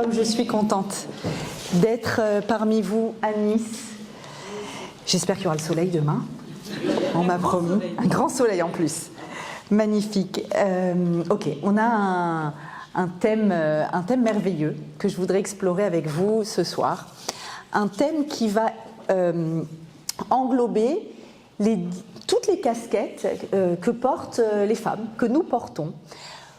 Comme je suis contente d'être parmi vous à Nice. J'espère qu'il y aura le soleil demain. On m'a promis. Un grand soleil en plus. Magnifique. Ok, on a un thème merveilleux que je voudrais explorer avec vous ce soir. Un thème qui va englober toutes les casquettes que portent les femmes, que nous portons.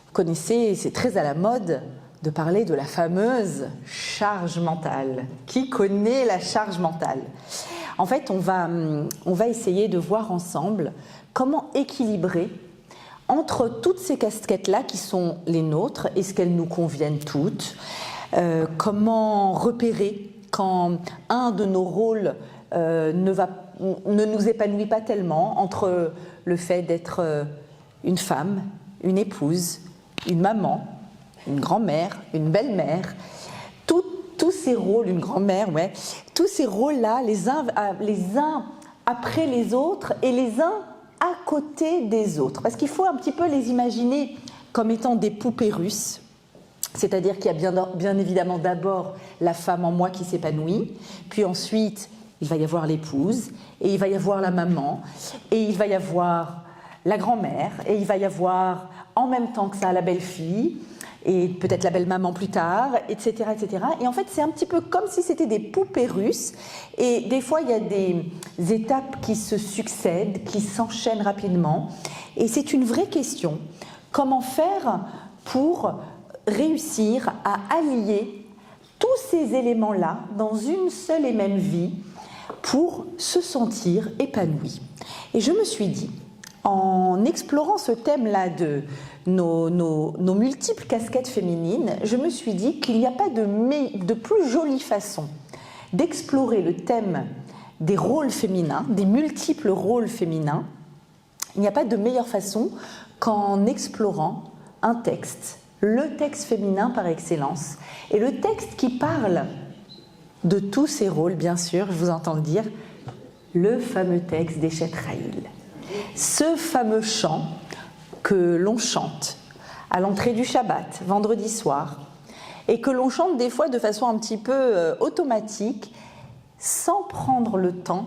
Vous connaissez, c'est très à la mode de parler de la fameuse charge mentale. Qui connaît la charge mentale? En fait, on va essayer de voir ensemble comment équilibrer entre toutes ces casquettes-là qui sont les nôtres, est-ce qu'elles nous conviennent toutes, comment repérer quand un de nos rôles ne nous épanouit pas tellement, entre le fait d'être une femme, une épouse, une maman, une grand-mère, une belle-mère, tous ces rôles, une grand-mère, ouais, tous ces rôles-là, les uns après les autres et les uns à côté des autres. Parce qu'il faut un petit peu les imaginer comme étant des poupées russes, c'est-à-dire qu'il y a bien évidemment d'abord la femme en moi qui s'épanouit, puis ensuite il va y avoir l'épouse, et il va y avoir la maman, et il va y avoir la grand-mère, et il va y avoir en même temps que ça la belle-fille, et peut-être la belle-maman plus tard, etc., etc. Et en fait, c'est un petit peu comme si c'était des poupées russes, et des fois, il y a des étapes qui se succèdent, qui s'enchaînent rapidement, et c'est une vraie question. Comment faire pour réussir à allier tous ces éléments-là dans une seule et même vie pour se sentir épanoui? Et je me suis dit, en explorant ce thème-là de nos multiples casquettes féminines, je me suis dit qu'il n'y a pas de plus jolie façon d'explorer le thème des rôles féminins, des multiples rôles féminins. Il n'y a pas de meilleure façon qu'en explorant un texte, le texte féminin par excellence, et le texte qui parle de tous ces rôles, bien sûr, je vous entends le dire, le fameux texte d'Eshet Rahil. Ce fameux chant que l'on chante à l'entrée du Shabbat, vendredi soir, et que l'on chante des fois de façon un petit peu automatique, sans prendre le temps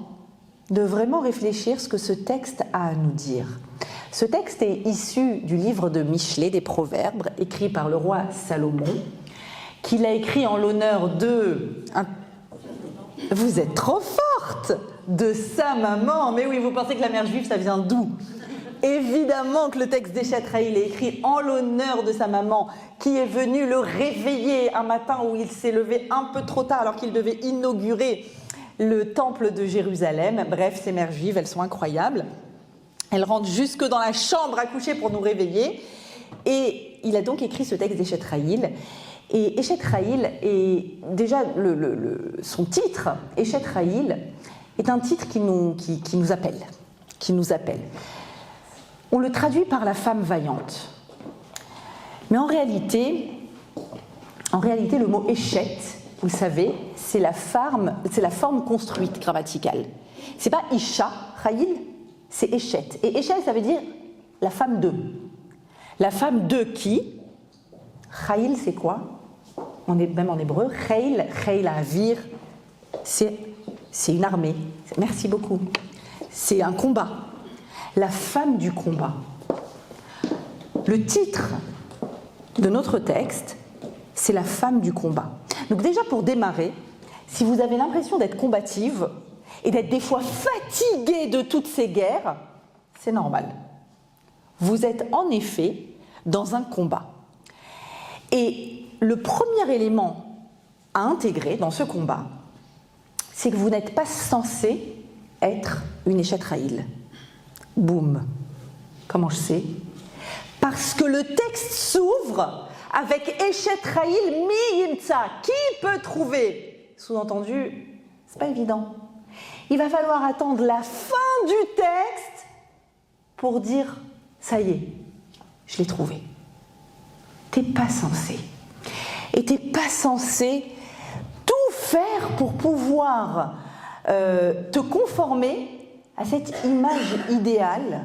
de vraiment réfléchir ce que ce texte a à nous dire. Ce texte est issu du livre de Michelet, des Proverbes, écrit par le roi Salomon, qu'il a écrit en l'honneur de... Vous êtes trop forte! De sa maman. Mais oui, vous pensez que la mère juive, ça vient d'où? Évidemment que le texte d'Eshet Rahil est écrit en l'honneur de sa maman, qui est venue le réveiller un matin où il s'est levé un peu trop tard alors qu'il devait inaugurer le temple de Jérusalem. Bref, ces mères juives, elles sont incroyables. Elles rentrent jusque dans la chambre à coucher pour nous réveiller. Et il a donc écrit ce texte d'Eshet Rahil. Et Eshet Rahil est déjà son titre, Eshet Rahil, est un titre qui nous appelle. On le traduit par la femme vaillante. Mais en réalité, le mot Eshet, vous le savez, c'est la forme construite grammaticale. C'est pas Isha, Rahil, c'est Eshet. Et Eshet, ça veut dire la femme de. La femme de qui? Rahil, c'est quoi? Même en hébreu, Heil Avir, c'est une armée. Merci beaucoup. C'est un combat. La femme du combat. Le titre de notre texte, c'est la femme du combat. Donc déjà pour démarrer, si vous avez l'impression d'être combative et d'être des fois fatiguée de toutes ces guerres, c'est normal. Vous êtes en effet dans un combat. Et le premier élément à intégrer dans ce combat, c'est que vous n'êtes pas censé être une Eshet Rahil. Boum. Comment je sais? Parce que le texte s'ouvre avec Eshet Rahil mi yimtza. Qui peut trouver? Sous-entendu, c'est pas évident. Il va falloir attendre la fin du texte pour dire ça y est, je l'ai trouvé. T'es pas censé. Et t'es pas censé tout faire pour pouvoir te conformer à cette image idéale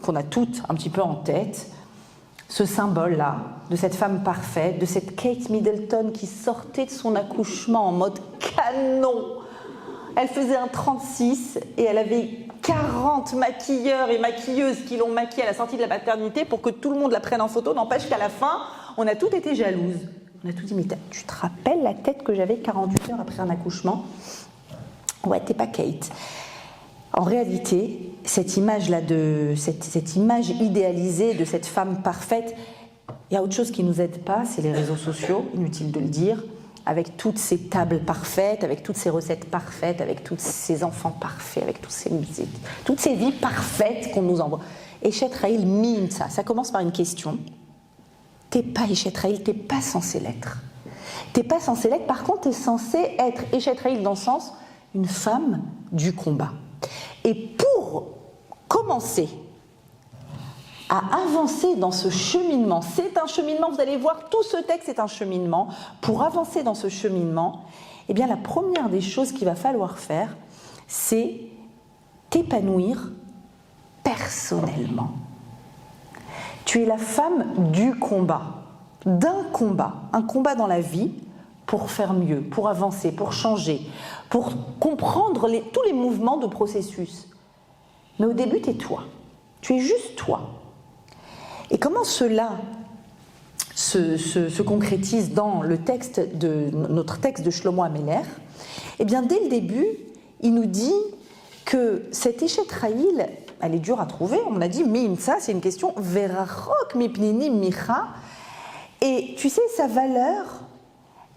qu'on a toutes un petit peu en tête ce symbole-là, de cette femme parfaite, de cette Kate Middleton qui sortait de son accouchement en mode canon. Elle faisait un 36 et elle avait 40 maquilleurs et maquilleuses qui l'ont maquillée à la sortie de la maternité pour que tout le monde la prenne en photo. N'empêche qu'à la fin, on a toutes été jalouses. On a tout dit, mais tu te rappelles la tête que j'avais 48 heures après un accouchement? Ouais, t'es pas Kate. En réalité, cette image-là, cette image idéalisée de cette femme parfaite, il y a autre chose qui ne nous aide pas, c'est les réseaux sociaux, inutile de le dire, avec toutes ces tables parfaites, avec toutes ces recettes parfaites, avec tous ces enfants parfaits, avec toutes ces vies parfaites qu'on nous envoie. Eshet Rahil mine ça. Ça commence par une question. T'es pas Eshet Rahil, t'es pas censé l'être. T'es pas censé l'être, par contre, t'es censé être Eshet Rahil dans le sens une femme du combat. Et pour commencer à avancer dans ce cheminement, c'est un cheminement, vous allez voir, tout ce texte est un cheminement. Pour avancer dans ce cheminement, eh bien, la première des choses qu'il va falloir faire, c'est t'épanouir personnellement. Tu es la femme du combat, d'un combat, un combat dans la vie pour faire mieux, pour avancer, pour changer, pour comprendre tous les mouvements de processus. Mais au début, tu es toi. Tu es juste toi. Et comment cela se concrétise dans le texte notre texte de Shlomo Ameler? Eh bien, dès le début, il nous dit que cette Eshet Rahil, elle est dure à trouver. On a dit, Mimsa, c'est une question Verachok mipnini micha. Et tu sais, sa valeur,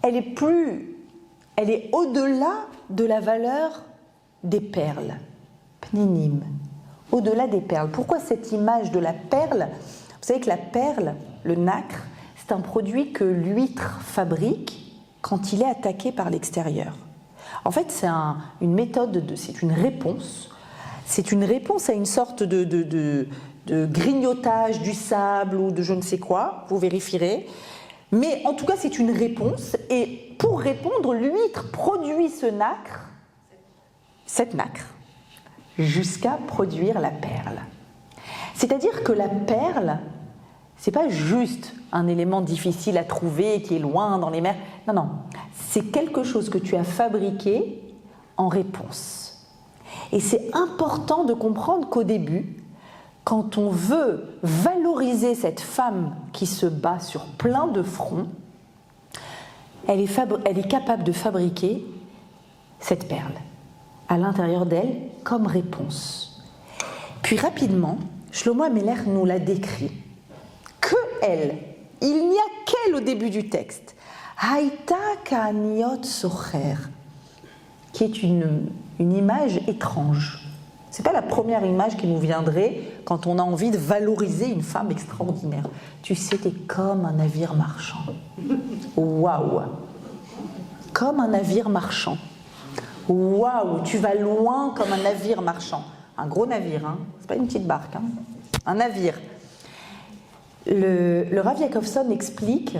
elle est au-delà de la valeur des perles. Pninim. Au-delà des perles. Pourquoi cette image de la perle? Vous savez que la perle, le nacre, c'est un produit que l'huître fabrique quand il est attaqué par l'extérieur. En fait, c'est une méthode, c'est une réponse. C'est une réponse à une sorte de grignotage du sable ou de je ne sais quoi, vous vérifierez. Mais en tout cas, c'est une réponse. Et pour répondre, l'huître produit cette nacre, jusqu'à produire la perle. C'est-à-dire que la perle, c'est pas juste un élément difficile à trouver qui est loin dans les mers. Non, non, c'est quelque chose que tu as fabriqué en réponse. Et c'est important de comprendre qu'au début, quand on veut valoriser cette femme qui se bat sur plein de fronts, elle est capable de fabriquer cette perle à l'intérieur d'elle comme réponse. Puis rapidement, Shlomo Ameler nous l'a décrit. Que elle, il n'y a qu'elle au début du texte. Haïta ka'aniot socher, qui est une image étrange. C'est pas la première image qui nous viendrait quand on a envie de valoriser une femme extraordinaire. Tu sais, t'es comme un navire marchand. Waouh! Comme un navire marchand. Waouh! Tu vas loin comme un navire marchand. Un gros navire, hein. C'est pas une petite barque, hein. Un navire. Le Rav Yakovson explique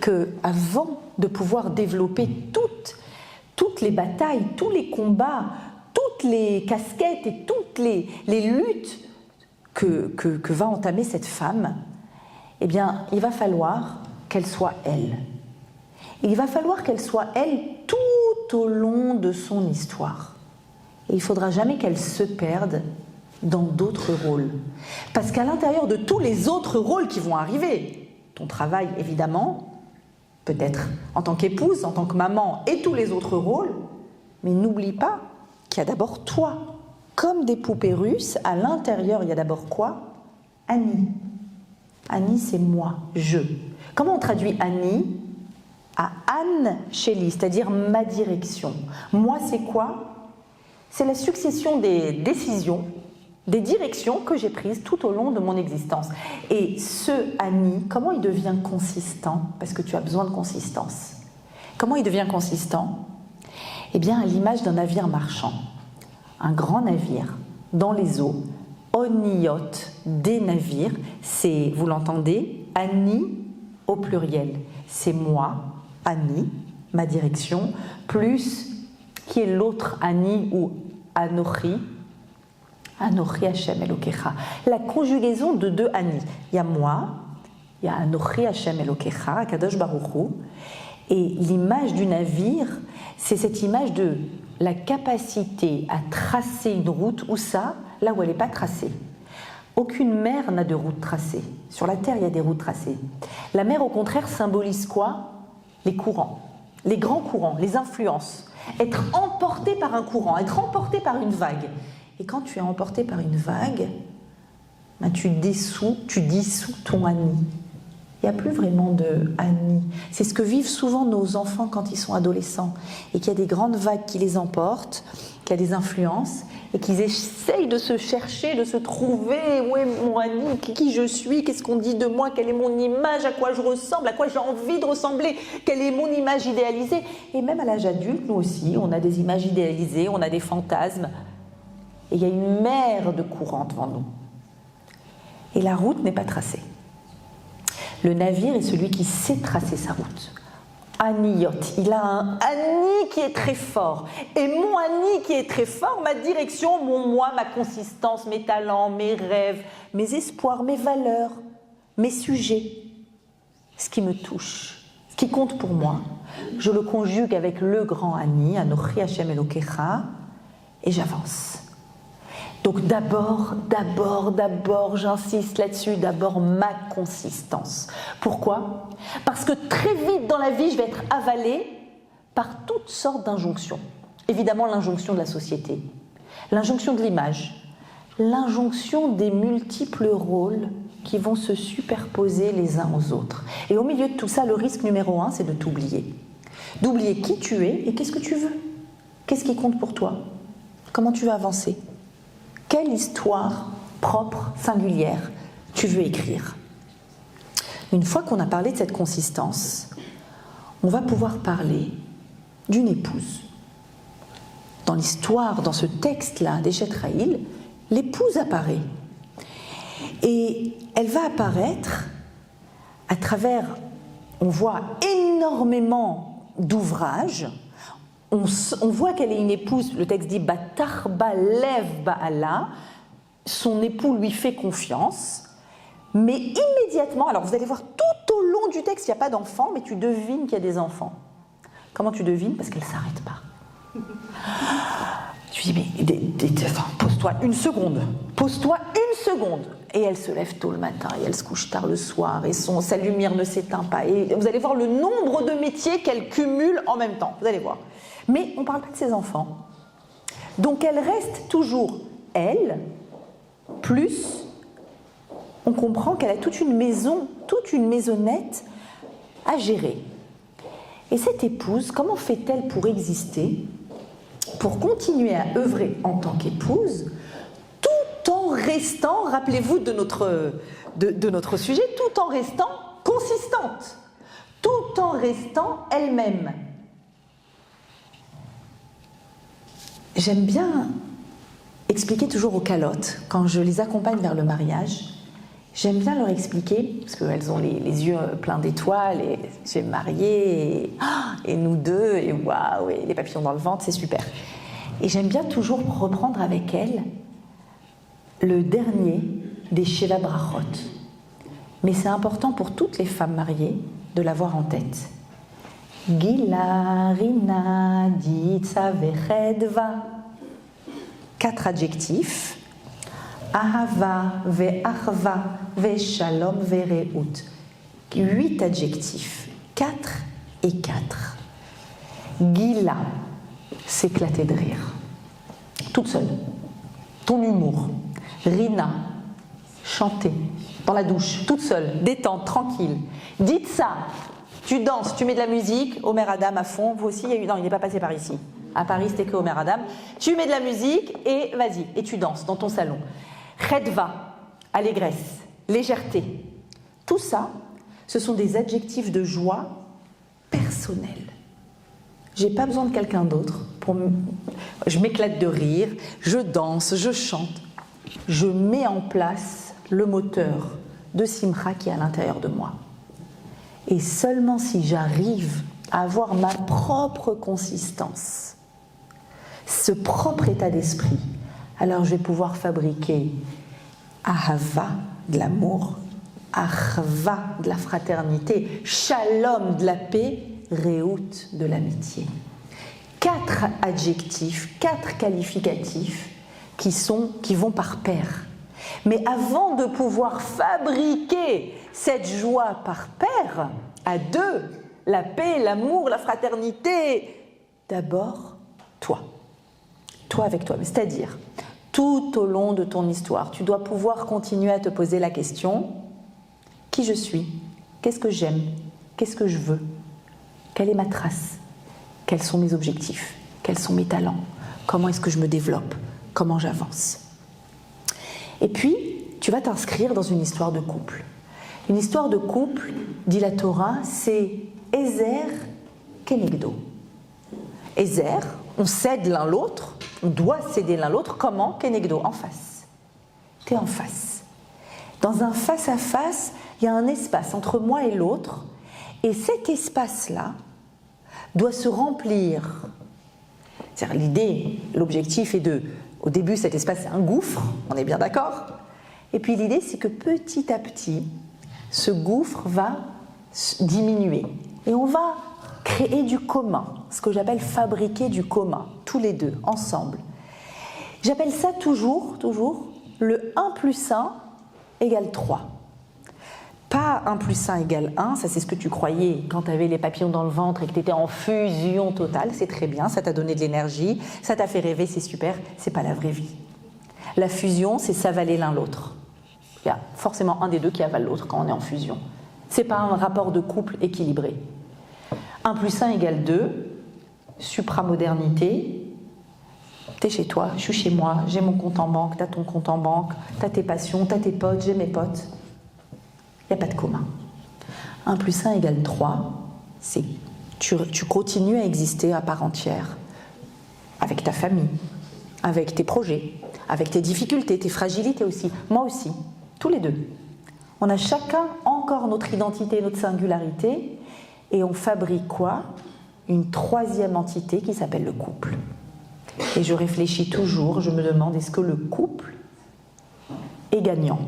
que avant de pouvoir développer toutes les batailles, tous les combats, toutes les casquettes et toutes les luttes que va entamer cette femme, eh bien, il va falloir qu'elle soit elle. Et il va falloir qu'elle soit elle tout au long de son histoire. Et il ne faudra jamais qu'elle se perde dans d'autres rôles. Parce qu'à l'intérieur de tous les autres rôles qui vont arriver, ton travail évidemment, peut-être en tant qu'épouse, en tant que maman et tous les autres rôles, mais n'oublie pas qu'il y a d'abord toi. Comme des poupées russes, à l'intérieur, il y a d'abord quoi? Annie. Annie, c'est moi, je. Comment on traduit Annie? À Anne Sheli, c'est-à-dire ma direction. Moi, c'est quoi? C'est la succession des décisions, des directions que j'ai prises tout au long de mon existence. Et ce Annie, comment il devient consistant? Parce que tu as besoin de consistance. Comment il devient consistant? Eh bien, à l'image d'un navire marchand. Un grand navire dans les eaux, oniot, des navires, c'est, vous l'entendez, Annie au pluriel. C'est moi, Annie, ma direction, plus qui est l'autre Annie ou Anochi. Anochi Hashem Elokecha. La conjugaison de deux Ani. Il y a moi, il y a Anochi Hashem Elokecha, Kadosh Baruch Hu. Et l'image du navire, c'est cette image de la capacité à tracer une route, où ça, là où elle n'est pas tracée. Aucune mer n'a de route tracée. Sur la terre, il y a des routes tracées. La mer, au contraire, symbolise quoi? Les courants, les grands courants, les influences. Être emporté par un courant, être emporté par une vague. Et quand tu es emporté par une vague, ben tu dissous ton Ani. Il n'y a plus vraiment de Ani. C'est ce que vivent souvent nos enfants quand ils sont adolescents. Et qu'il y a des grandes vagues qui les emportent, qu'il y a des influences, et qu'ils essayent de se chercher, de se trouver. Où est mon Ani? Qui je suis? Qu'est-ce qu'on dit de moi? Quelle est mon image? À quoi je ressemble? À quoi j'ai envie de ressembler? Quelle est mon image idéalisée? Et même à l'âge adulte, nous aussi, on a des images idéalisées, on a des fantasmes. Et il y a une mer de courants devant nous. Et la route n'est pas tracée. Le navire est celui qui sait tracer sa route. Aniyot, il a un Ani qui est très fort. Et mon Ani qui est très fort, ma direction, mon moi, ma consistance, mes talents, mes rêves, mes espoirs, mes valeurs, mes sujets, ce qui me touche, ce qui compte pour moi, je le conjugue avec le grand Ani, Anochi Hashem Elokecha, et j'avance. Donc d'abord, j'insiste là-dessus, d'abord ma consistance. Pourquoi? Parce que très vite dans la vie, je vais être avalée par toutes sortes d'injonctions. Évidemment, l'injonction de la société, l'injonction de l'image, l'injonction des multiples rôles qui vont se superposer les uns aux autres. Et au milieu de tout ça, le risque numéro 1, c'est de t'oublier. D'oublier qui tu es et qu'est-ce que tu veux. Qu'est-ce qui compte pour toi? Comment tu vas avancer? Quelle histoire propre, singulière, tu veux écrire? Une fois qu'on a parlé de cette consistance, on va pouvoir parler d'une épouse. Dans l'histoire, dans ce texte-là d'Eshet-Raïl, l'épouse apparaît. Et elle va apparaître à travers, on voit énormément d'ouvrages. On voit qu'elle est une épouse, le texte dit « Batarba lev ba'ala », son époux lui fait confiance, mais immédiatement, alors vous allez voir tout au long du texte, il n'y a pas d'enfants, mais tu devines qu'il y a des enfants. Comment tu devines? Parce qu'elle ne s'arrête pas. Tu dis « mais pose-toi une seconde, Et elle se lève tôt le matin, et elle se couche tard le soir, et sa lumière ne s'éteint pas. Et vous allez voir le nombre de métiers qu'elle cumule en même temps, vous allez voir. Mais on ne parle pas de ses enfants. Donc elle reste toujours elle, plus on comprend qu'elle a toute une maison, toute une maisonnette à gérer. Et cette épouse, comment fait-elle pour exister, pour continuer à œuvrer en tant qu'épouse, tout en restant, rappelez-vous de notre sujet, tout en restant consistante, tout en restant elle-même. J'aime bien expliquer toujours aux calottes, quand je les accompagne vers le mariage, j'aime bien leur expliquer, parce qu'elles ont les yeux pleins d'étoiles, et j'ai marié, et nous deux, et waouh, et les papillons dans le ventre, c'est super. Et j'aime bien toujours reprendre avec elles le dernier des Sheva Brachot. Mais c'est important pour toutes les femmes mariées de l'avoir en tête. Gila, Rina, Ditsa, Vechedva. 4 adjectifs. Ahava, Ve'achva, Ve'shalom, Ve'reut. 8 adjectifs. 4 et 4. Gila, s'éclater de rire. Toute seule. Ton humour. Rina, chanter. Dans la douche, toute seule, détente, tranquille. Dites ça. Tu danses, tu mets de la musique, Omer Adam à fond. Vous aussi, non, il n'est pas passé par ici. À Paris, c'était que Omer Adam. Tu mets de la musique et vas-y, et tu danses dans ton salon. Chedva, allégresse, légèreté. Tout ça, ce sont des adjectifs de joie personnels. J'ai pas besoin de quelqu'un d'autre. Je m'éclate de rire, je danse, je chante. Je mets en place le moteur de Simcha qui est à l'intérieur de moi. Et seulement si j'arrive à avoir ma propre consistance, ce propre état d'esprit, alors je vais pouvoir fabriquer ahava, de l'amour, achva, de la fraternité, shalom, de la paix, reut, de l'amitié. 4 adjectifs, 4 qualificatifs qui vont par paire. Mais avant de pouvoir fabriquer cette joie par paire, à deux, la paix, l'amour, la fraternité, d'abord, toi. Toi avec toi. C'est-à-dire, tout au long de ton histoire, tu dois pouvoir continuer à te poser la question, qui je suis? Qu'est-ce que j'aime? Qu'est-ce que je veux? Quelle est ma trace? Quels sont mes objectifs? Quels sont mes talents? Comment est-ce que je me développe? Comment j'avance? Et puis, tu vas t'inscrire dans une histoire de couple. Une histoire de couple, dit la Torah, c'est Ezer Kenegdo. Ezer, on cède l'un l'autre, on doit céder l'un l'autre. Comment? Kenegdo, en face. Tu es en face. Dans un face-à-face, il y a un espace entre moi et l'autre, et cet espace-là doit se remplir. C'est-à-dire l'idée, l'objectif est de, au début cet espace c'est un gouffre, on est bien d'accord? Et puis l'idée c'est que petit à petit, ce gouffre va diminuer. Et on va créer du commun, ce que j'appelle fabriquer du commun, tous les deux, ensemble. J'appelle ça toujours, le 1 plus 1 égale 3. Pas 1 plus 1 égale 1, ça c'est ce que tu croyais quand tu avais les papillons dans le ventre et que tu étais en fusion totale, c'est très bien, ça t'a donné de l'énergie, ça t'a fait rêver, c'est super, c'est pas la vraie vie. La fusion, c'est s'avaler l'un l'autre. Il y a forcément un des deux qui avale l'autre quand on est en fusion. C'est pas un rapport de couple équilibré. 1 plus 1 égale 2, supramodernité, t'es chez toi, je suis chez moi, j'ai mon compte en banque, t'as ton compte en banque, t'as tes passions, t'as tes potes, j'ai mes potes. Il n'y a pas de commun. 1 plus 1 égale 3, c'est tu continues à exister à part entière, avec ta famille, avec tes projets, avec tes difficultés, tes fragilités aussi, moi aussi, tous les deux. On a chacun encore notre identité, notre singularité, et on fabrique quoi? Une troisième entité qui s'appelle le couple. Et je réfléchis toujours, je me demande, est-ce que le couple est gagnant?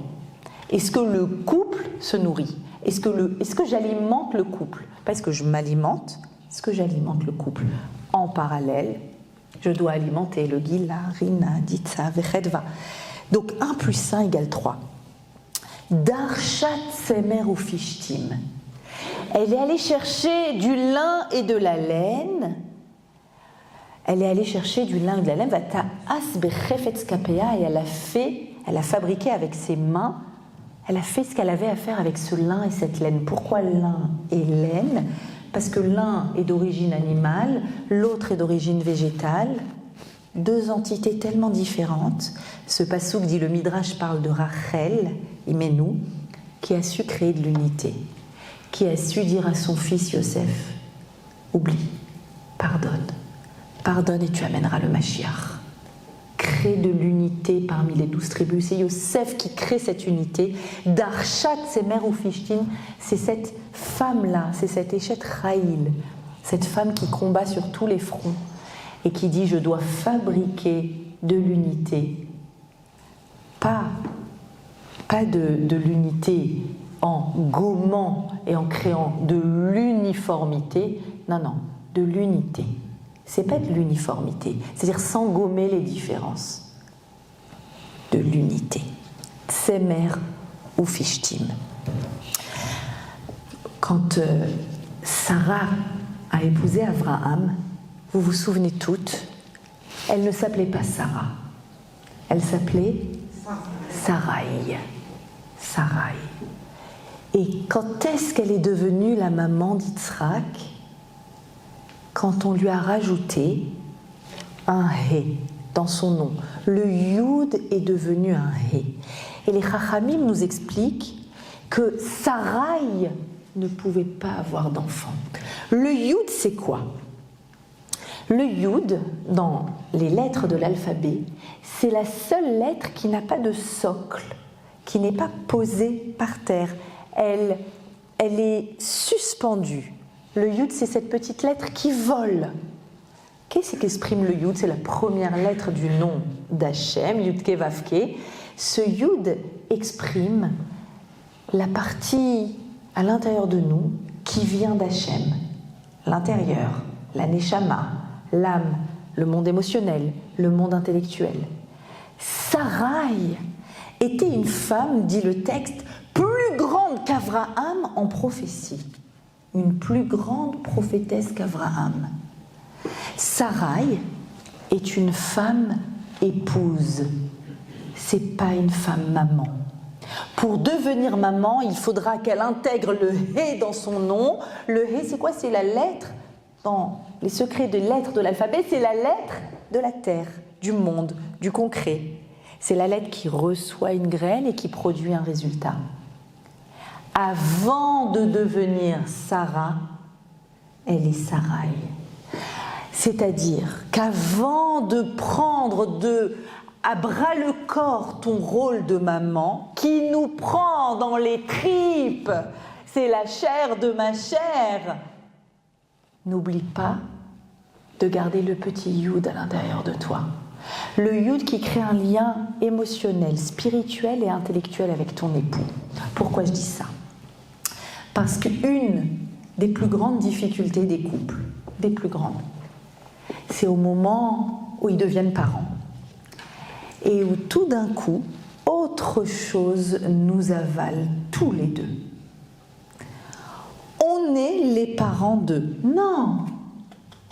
Est-ce que le couple se nourrit? Est-ce que j'alimente le couple? Parce que je m'alimente, est-ce que j'alimente le couple? En parallèle, je dois alimenter le Gila, Rina, Ditsa, Vechedva. Donc 1 plus 1 égale 3. Darshat Semer ou Fishtim. Elle est allée chercher du lin et de la laine. Elle est allée chercher du lin et de la laine. Et elle a fabriqué avec ses mains. Elle a fait ce qu'elle avait à faire avec ce lin et cette laine. Pourquoi lin et laine? Parce que l'un est d'origine animale, l'autre est d'origine végétale. Deux entités tellement différentes. Ce passouk dit, le Midrash parle de Rachel, Imenu, qui a su créer de l'unité, qui a su dire à son fils Yosef, oublie, pardonne et tu amèneras le Mashiach. Crée de l'unité parmi les 12 tribus. C'est Yosef qui crée cette unité. Darshat Semer ou Fishtim, c'est cette femme-là, c'est cette Eshet Chayil, cette femme qui combat sur tous les fronts et qui dit je dois fabriquer de l'unité, pas de l'unité en gommant et en créant de l'uniformité, non, de l'unité. C'est pas de l'uniformité, c'est-à-dire sans gommer les différences, de l'unité. Tsemer ou Fishtim. Quand Sarah a épousé Abraham, vous vous souvenez toutes, elle ne s'appelait pas Sarah, elle s'appelait Sarai. Et quand est-ce qu'elle est devenue la maman d'Yitzhak? Quand on lui a rajouté un He dans son nom. Le Yud est devenu un He. Et les Chachamim nous expliquent que Sarai ne pouvait pas avoir d'enfant. Le Yud, c'est quoi? Le Yud, dans les lettres de l'alphabet, c'est la seule lettre qui n'a pas de socle, qui n'est pas posée par terre. Elle est suspendue. Le Yud, c'est cette petite lettre qui vole Qu'est-ce qu'exprime le Yud? C'est la première lettre du nom d'Hachem, Yud-Ke Vav-Ke. Ce Yud exprime la partie à l'intérieur de nous qui vient d'Hachem. L'intérieur, la Neshama, l'âme, le monde émotionnel, le monde intellectuel. Sarai était une femme, dit le texte, plus grande qu'Abraham en prophétie. Une plus grande prophétesse qu'Abraham. Sarai est une femme épouse. C'est pas une femme maman. Pour devenir maman, il faudra qu'elle intègre le Hé dans son nom. Le Hé, c'est quoi? C'est la lettre, dans les secrets des lettres de l'alphabet, c'est la lettre de la terre, du monde, du concret. C'est la lettre qui reçoit une graine et qui produit un résultat. Avant de devenir Sarah, elle est Sarai. C'est-à-dire qu'avant de prendre à bras le corps ton rôle de maman, qui nous prend dans les tripes, c'est la chair de ma chair, n'oublie pas de garder le petit Yud à l'intérieur de toi. Le Yud qui crée un lien émotionnel, spirituel et intellectuel avec ton époux. Pourquoi je dis ça? Parce qu'une des plus grandes difficultés des couples, des plus grandes, c'est au moment où ils deviennent parents. Et où tout d'un coup, autre chose nous avale tous les deux. On est les parents d'eux. Non,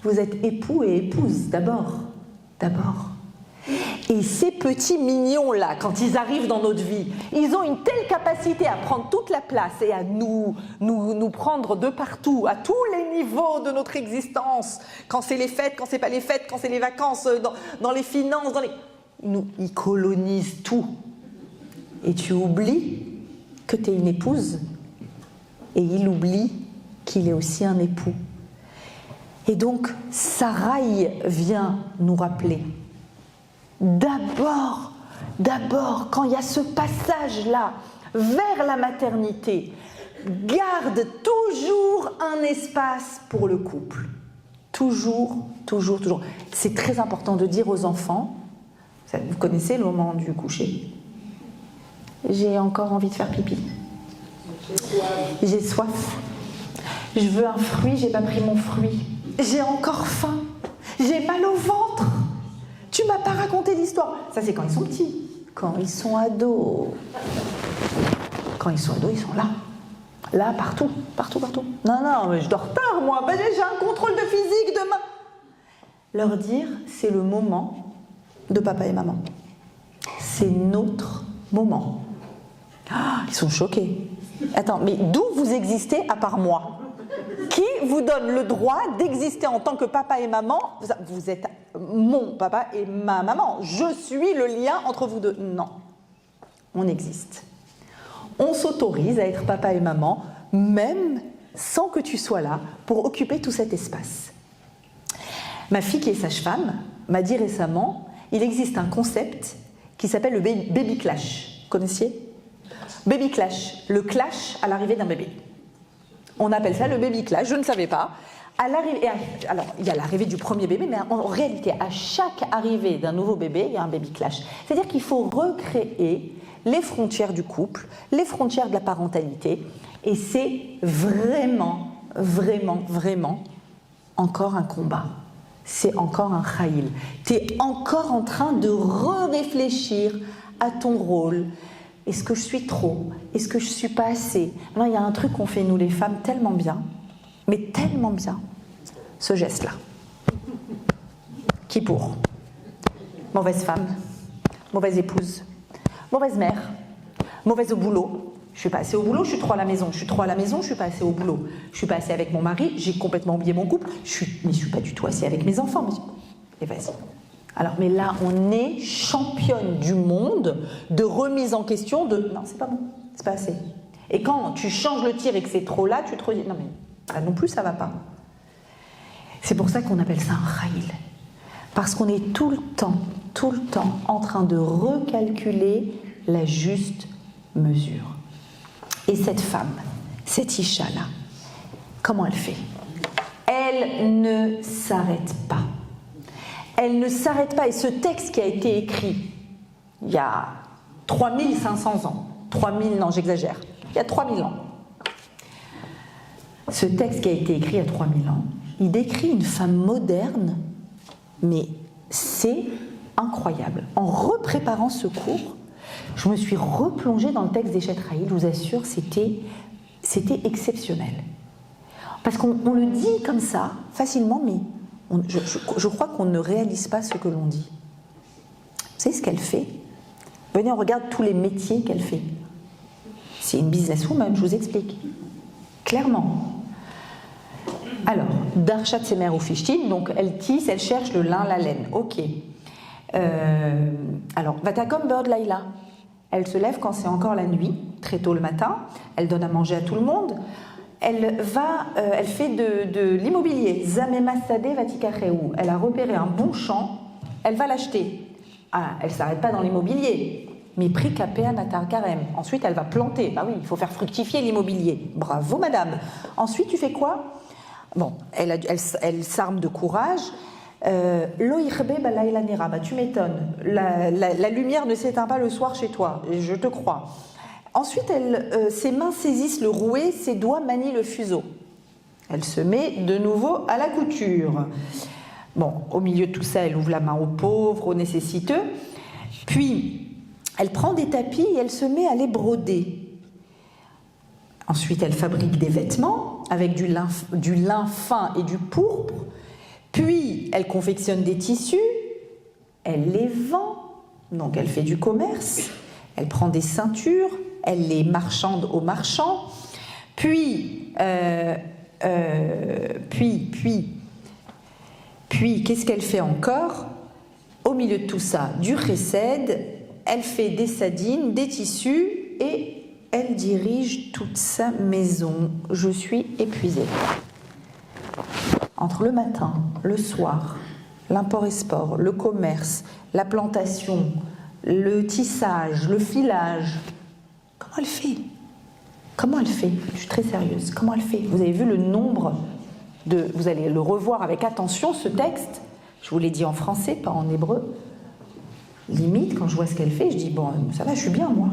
vous êtes époux et épouse d'abord. Et ces petits mignons-là, quand ils arrivent dans notre vie, ils ont une telle capacité à prendre toute la place et à nous prendre de partout, à tous les niveaux de notre existence. Quand c'est les fêtes, quand c'est pas les fêtes, quand c'est les vacances, dans les finances, ils colonisent tout. Et tu oublies que tu es une épouse et il oublie qu'il est aussi un époux. Et donc, Sarai vient nous rappeler, d'abord, quand il y a ce passage-là vers la maternité, garde toujours un espace pour le couple. Toujours. C'est très important de dire aux enfants, vous connaissez le moment du coucher. J'ai encore envie de faire pipi. J'ai soif. Je veux un fruit, j'ai pas pris mon fruit. J'ai encore faim. J'ai mal au ventre. Tu m'as pas raconté l'histoire. Ça, c'est quand ils sont petits. Quand ils sont ados. Quand ils sont ados, ils sont là. Là, partout. Non, mais je dors tard, moi. J'ai un contrôle de physique demain. Leur dire, c'est le moment de papa et maman. C'est notre moment. Ah, ils sont choqués. Attends, mais d'où vous existez à part moi? Qui vous donne le droit d'exister en tant que papa et maman? Vous êtes mon papa et ma maman. Je suis le lien entre vous deux. Non, on existe. On s'autorise à être papa et maman, même sans que tu sois là, pour occuper tout cet espace. Ma fille qui est sage-femme m'a dit récemment, il existe un concept qui s'appelle le baby clash. Vous connaissiez? Baby clash, le clash à l'arrivée d'un bébé. On appelle ça le baby clash, je ne savais pas. Alors, il y a l'arrivée du premier bébé, mais en réalité, à chaque arrivée d'un nouveau bébé, il y a un baby clash. C'est-à-dire qu'il faut recréer les frontières du couple, les frontières de la parentalité, et c'est vraiment encore un combat. C'est encore un chayil. Tu es encore en train de réfléchir à ton rôle. Est-ce que je suis trop? Est-ce que je ne suis pas assez? Non, il y a un truc qu'on fait, nous les femmes, tellement bien, mais tellement bien, ce geste-là. Qui pour? Mauvaise femme, mauvaise épouse, mauvaise mère, mauvaise au boulot. Je ne suis pas assez au boulot, je suis trop à la maison. Je suis trop à la maison, je ne suis pas assez au boulot. Je ne suis pas assez avec mon mari, j'ai complètement oublié mon couple. Mais je ne suis pas du tout assez avec mes enfants. Et vas-y. Alors, mais là, on est championne du monde de remise en question de « non, c'est pas bon, c'est pas assez ». Et quand tu changes le tir et que c'est trop là, tu te redis « non mais là non plus, ça va pas ». C'est pour ça qu'on appelle ça un chayil. Parce qu'on est tout le temps en train de recalculer la juste mesure. Et cette femme, cette Isha-là, comment elle fait? Elle ne s'arrête pas. elle ne s'arrête pas. Et ce texte qui a été écrit il y a 3500 ans, 3000, non j'exagère, il y a 3000 ans. Ce texte qui a été écrit il y a 3000 ans, il décrit une femme moderne, mais c'est incroyable. En repréparant ce cours, je me suis replongée dans le texte d'Eshet Chayil, je vous assure, c'était exceptionnel. Parce qu'on le dit comme ça, facilement, mais je crois qu'on ne réalise pas ce que l'on dit. Vous savez ce qu'elle fait? Venez, on regarde tous les métiers qu'elle fait. C'est une businesswoman, je vous explique. Clairement. Alors, Darshat Semer ou Fishtin, donc elle tisse, elle cherche le lin, la laine. Ok. Alors, Vatakom Beod Laila. Elle se lève quand c'est encore la nuit, très tôt le matin. Elle donne à manger à tout le monde. Elle fait de l'immobilier. Zamema Sade Vatikacheou. Elle a repéré un bon champ. Elle va l'acheter. Ah, elle ne s'arrête pas dans l'immobilier. Mais prix Kapéa Natar Karem. Ensuite, elle va planter. Bah oui, il faut faire fructifier l'immobilier. Bravo, madame. Ensuite, tu fais quoi? Bon, elle s'arme de courage. Loïrbe Balaïla Nera. Bah, tu m'étonnes. La lumière ne s'éteint pas le soir chez toi. Je te crois. Ensuite, ses mains saisissent le rouet, ses doigts manient le fuseau. Elle se met de nouveau à la couture. Bon, au milieu de tout ça, elle ouvre la main aux pauvres, aux nécessiteux. Puis, elle prend des tapis et elle se met à les broder. Ensuite, elle fabrique des vêtements avec du lin fin et du pourpre. Puis, elle confectionne des tissus. Elle les vend. Donc, elle fait du commerce. Elle prend des ceintures. Elle les marchande aux marchands. Puis, qu'est-ce qu'elle fait encore? Au milieu de tout ça, du chesed, elle fait des sadines, des tissus et elle dirige toute sa maison. Je suis épuisée. Entre le matin, le soir, l'import-export, le commerce, la plantation, le tissage, le filage, comment elle fait? Comment elle fait? Je suis très sérieuse. Comment elle fait? Vous avez vu le nombre de... Vous allez le revoir avec attention, ce texte. Je vous l'ai dit en français, pas en hébreu. Limite, quand je vois ce qu'elle fait, je dis, bon, ça va, je suis bien, moi.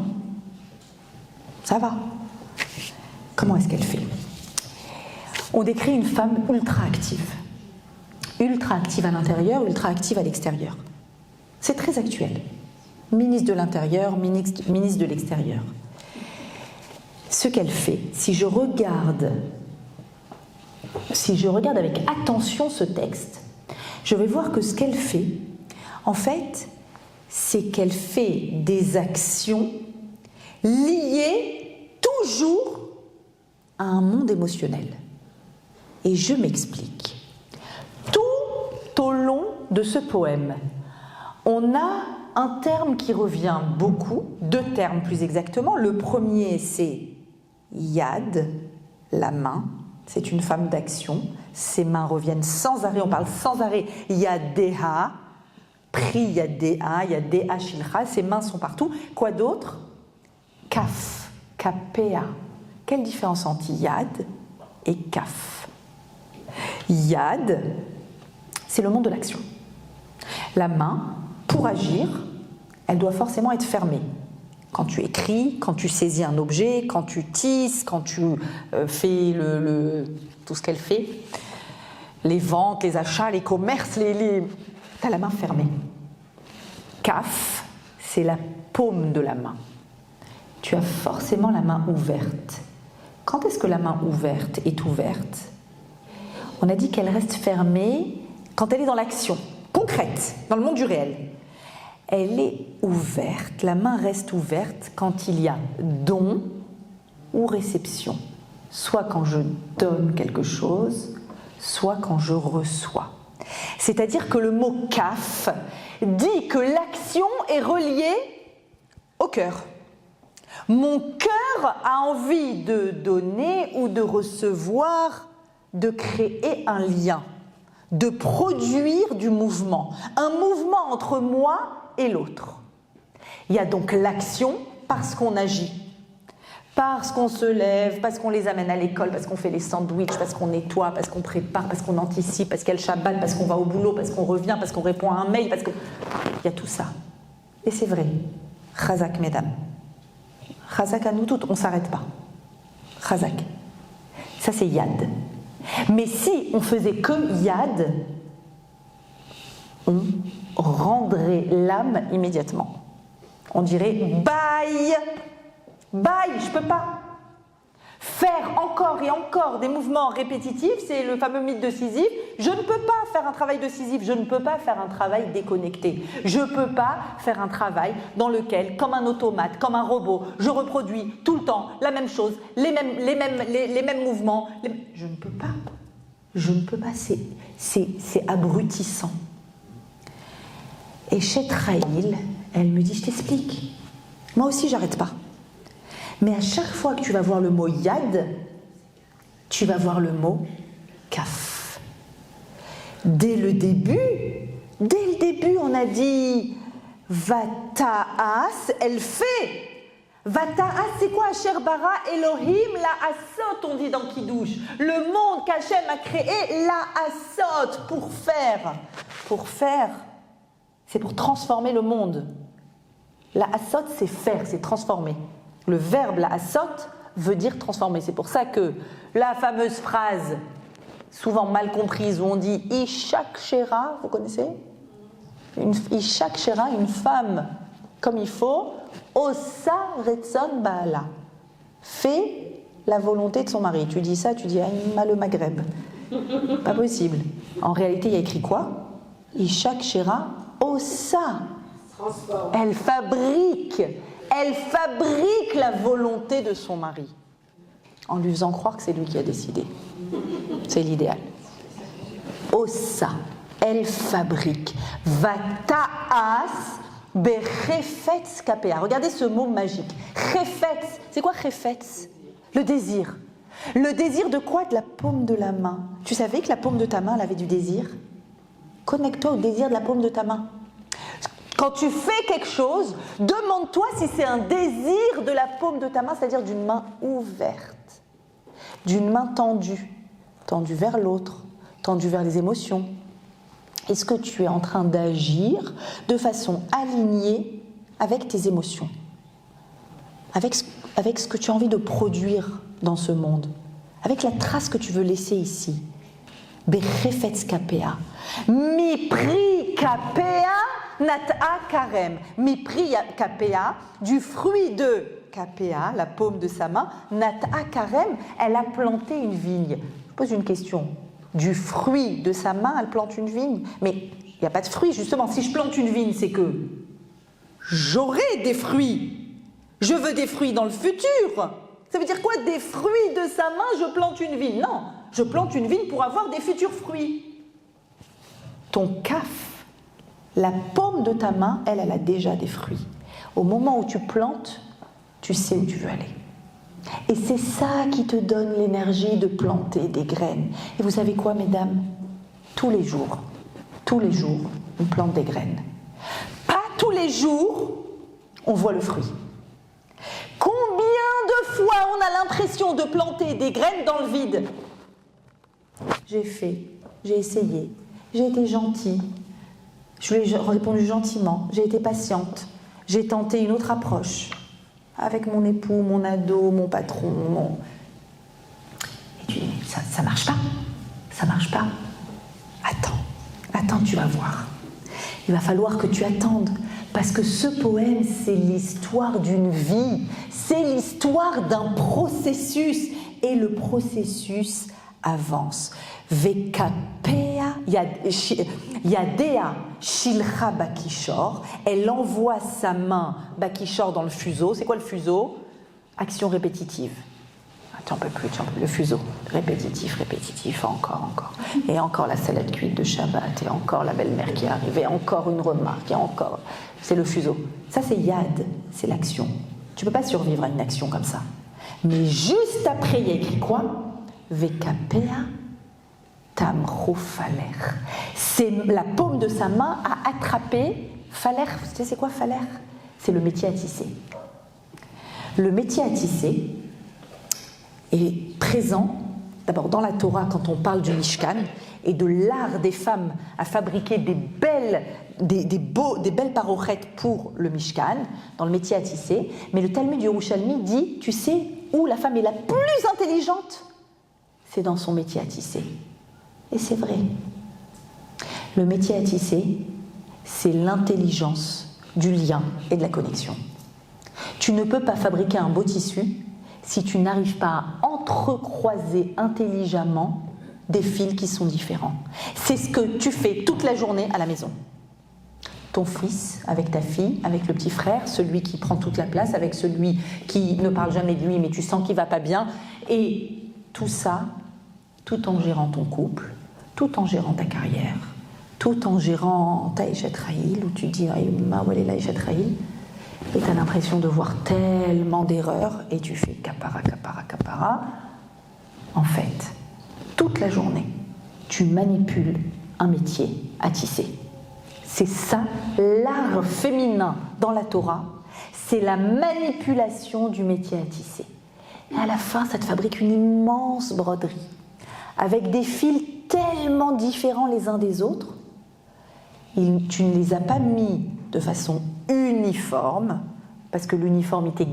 Ça va. Comment est-ce qu'elle fait? On décrit une femme ultra active. Ultra active à l'intérieur, ultra active à l'extérieur. C'est très actuel. Ministre de l'Intérieur, ministre de l'Extérieur. Ce qu'elle fait, si je regarde avec attention ce texte, je vais voir que ce qu'elle fait, en fait, c'est qu'elle fait des actions liées toujours à un monde émotionnel. Et je m'explique. Tout au long de ce poème, on a un terme qui revient beaucoup, deux termes plus exactement. Le premier, c'est Yad, la main. C'est une femme d'action. Ses mains reviennent sans arrêt. On parle sans arrêt. Yadeha, pri Yadeha, Yadeha Shilcha. Ses mains sont partout. Quoi d'autre? Kaf, Kapea. Quelle différence entre Yad et Kaf? Yad, c'est le monde de l'action. La main, pour agir, elle doit forcément être fermée. Quand tu écris, quand tu saisis un objet, quand tu tisses, quand tu fais tout ce qu'elle fait, les ventes, les achats, les commerces, tu as la main fermée. Kaf, c'est la paume de la main. Tu as forcément la main ouverte. Quand est-ce que la main ouverte est ouverte? On a dit qu'elle reste fermée quand elle est dans l'action, concrète, dans le monde du réel. Elle est ouverte, la main reste ouverte quand il y a don ou réception. Soit quand je donne quelque chose, soit quand je reçois. C'est-à-dire que le mot kaf dit que l'action est reliée au cœur. Mon cœur a envie de donner ou de recevoir, de créer un lien, de produire du mouvement. Un mouvement entre moi et l'autre. Il y a donc l'action parce qu'on agit. Parce qu'on se lève, parce qu'on les amène à l'école, parce qu'on fait les sandwichs, parce qu'on nettoie, parce qu'on prépare, parce qu'on anticipe, parce qu'il y a le Shabbat, parce qu'on va au boulot, parce qu'on revient, parce qu'on répond à un mail, parce que... Il y a tout ça. Et c'est vrai. Chazak, mesdames. Chazak à nous toutes, on ne s'arrête pas. Chazak. Ça, c'est Yad. Mais si on faisait que Yad, on rendrait l'âme immédiatement. On dirait bye, bye, je peux pas. Faire encore et encore des mouvements répétitifs, c'est le fameux mythe de Sisyphe. Je ne peux pas faire un travail de Sisyphe, je ne peux pas faire un travail déconnecté. Je ne peux pas faire un travail dans lequel, comme un automate, comme un robot, je reproduis tout le temps la même chose, les mêmes mouvements. Je ne peux pas. Je ne peux pas, c'est abrutissant. Et chez Traïl, elle me dit, je t'explique. Moi aussi, j'arrête pas. Mais à chaque fois que tu vas voir le mot Yad, tu vas voir le mot Kaf. Dès le début, on a dit Vata'as, elle fait. Vata'as, c'est quoi Asher bara Elohim la asot, on dit dans Kiddush. Le monde qu'Hachem a créé, la asot, pour faire. Pour faire, c'est pour transformer le monde. La asot, c'est faire, c'est transformer. Le verbe la asot veut dire transformer. C'est pour ça que la fameuse phrase, souvent mal comprise, où on dit Ishak Shera, vous connaissez Ishak Shera, une femme comme il faut, Osa Retson Baala, fait la volonté de son mari. Tu dis ça, tu dis Aïma le Maghreb. Pas possible. En réalité, il y a écrit quoi Ishak Shera Osa. Elle fabrique la volonté de son mari en lui faisant croire que c'est lui qui a décidé. C'est l'idéal. Osa, elle fabrique. Vata'as berefetz kapea. Regardez ce mot magique. Refetz, c'est quoi refetz? Le désir. Le désir de quoi? De la paume de la main. Tu savais que la paume de ta main, elle avait du désir? Connecte-toi au désir de la paume de ta main. Quand tu fais quelque chose, demande-toi si c'est un désir de la paume de ta main, c'est-à-dire d'une main ouverte, d'une main tendue, tendue vers l'autre, tendue vers les émotions. Est-ce que tu es en train d'agir de façon alignée avec tes émotions, avec ce que tu as envie de produire dans ce monde, avec la trace que tu veux laisser ici? Berefetz kapea, mipri kapea nat'a karem, mipri kapea, du fruit de kapea, la paume de sa main, nat'a karem, elle a planté une vigne. Je pose une question. Du fruit de sa main, elle plante une vigne. Mais il n'y a pas de fruit, justement. Si je plante une vigne, c'est que j'aurai des fruits. Je veux des fruits dans le futur. Ça veut dire quoi? Des fruits de sa main, je plante une vigne. Non, je plante une vigne pour avoir des futurs fruits. Ton kaf, la paume de ta main, elle a déjà des fruits. Au moment où tu plantes, tu sais où tu veux aller. Et c'est ça qui te donne l'énergie de planter des graines. Et vous savez quoi, mesdames? Tous les jours, on plante des graines. Pas tous les jours, on voit le fruit. Combien de fois on a l'impression de planter des graines dans le vide? J'ai fait, j'ai essayé, j'ai été gentille, je lui ai répondu gentiment, j'ai été patiente, j'ai tenté une autre approche avec mon époux, mon ado, mon patron, Et tu dis, ça marche pas, ça marche pas. Attends, tu vas voir. Il va falloir que tu attendes, parce que ce poème, c'est l'histoire d'une vie, c'est l'histoire d'un processus, et le processus avance. Vekapea Yadea Shilcha Bakishor, elle envoie sa main Bakishor dans le fuseau. C'est quoi le fuseau? Action répétitive. Tu n'en peux plus, le fuseau. Répétitif, encore. Et encore la salade cuite de Shabbat, et encore la belle-mère qui arrive, et encore une remarque, et encore. C'est le fuseau. Ça, c'est Yad, c'est l'action. Tu ne peux pas survivre à une action comme ça. Mais juste après, il y a écrit quoi? Vekapea Tamro Faler. C'est la paume de sa main à attraper. Faler, vous savez c'est quoi Faler? C'est le métier à tisser. Le métier à tisser, est présent, d'abord dans la Torah quand on parle du Mishkan, et de l'art des femmes à fabriquer des belles parochettes pour le Mishkan, dans le métier à tisser. Mais le Talmud Yerushalmi dit, tu sais où la femme est la plus intelligente? C'est dans son métier à tisser. Et c'est vrai. Le métier à tisser, c'est l'intelligence du lien et de la connexion. Tu ne peux pas fabriquer un beau tissu si tu n'arrives pas à entrecroiser intelligemment des fils qui sont différents. C'est ce que tu fais toute la journée à la maison. Ton fils avec ta fille, avec le petit frère, celui qui prend toute la place, avec celui qui ne parle jamais de lui mais tu sens qu'il ne va pas bien. Et tout ça, tout en gérant ton couple, tout en gérant ta carrière, tout en gérant ta Eshet Rahil, où tu dis « Ma walé la Eshet Rahil », et tu as l'impression de voir tellement d'erreurs, et tu fais capara, capara, capara. En fait, toute la journée, tu manipules un métier à tisser. C'est ça, l'art féminin dans la Torah, c'est la manipulation du métier à tisser. Et à la fin, ça te fabrique une immense broderie, avec des fils tellement différents les uns des autres. Tu ne les as pas mis de façon uniforme, parce que l'uniformité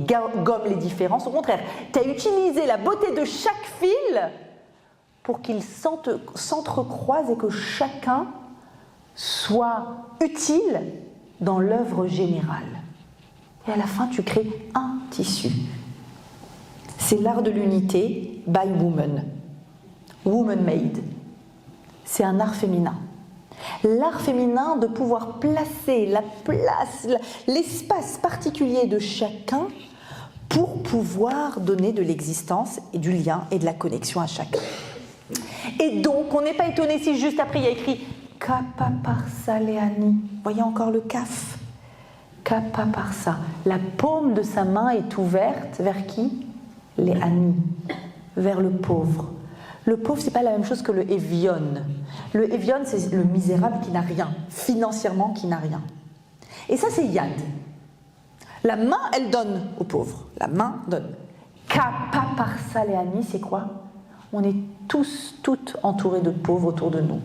gomme les différences. Au contraire, tu as utilisé la beauté de chaque fil pour qu'ils s'entrecroisent et que chacun soit utile dans l'œuvre générale. Et à la fin, tu crées un tissu. C'est l'art de l'unité by woman. Woman made. C'est un art féminin. L'art féminin de pouvoir placer l'espace particulier de chacun pour pouvoir donner de l'existence et du lien et de la connexion à chacun. Et donc, on n'est pas étonné si juste après il y a écrit Kappa parsa leani. Voyez encore le kaf. Kappa parsa. La paume de sa main est ouverte vers qui? Leani. Vers le pauvre. Le pauvre, c'est pas la même chose que le évion. Le évion, c'est le misérable qui n'a rien, financièrement qui n'a rien. Et ça, c'est yad. La main, elle donne aux pauvres. La main donne. Kappa parsa leani, c'est quoi? On est tous, toutes entourés de pauvres autour de nous.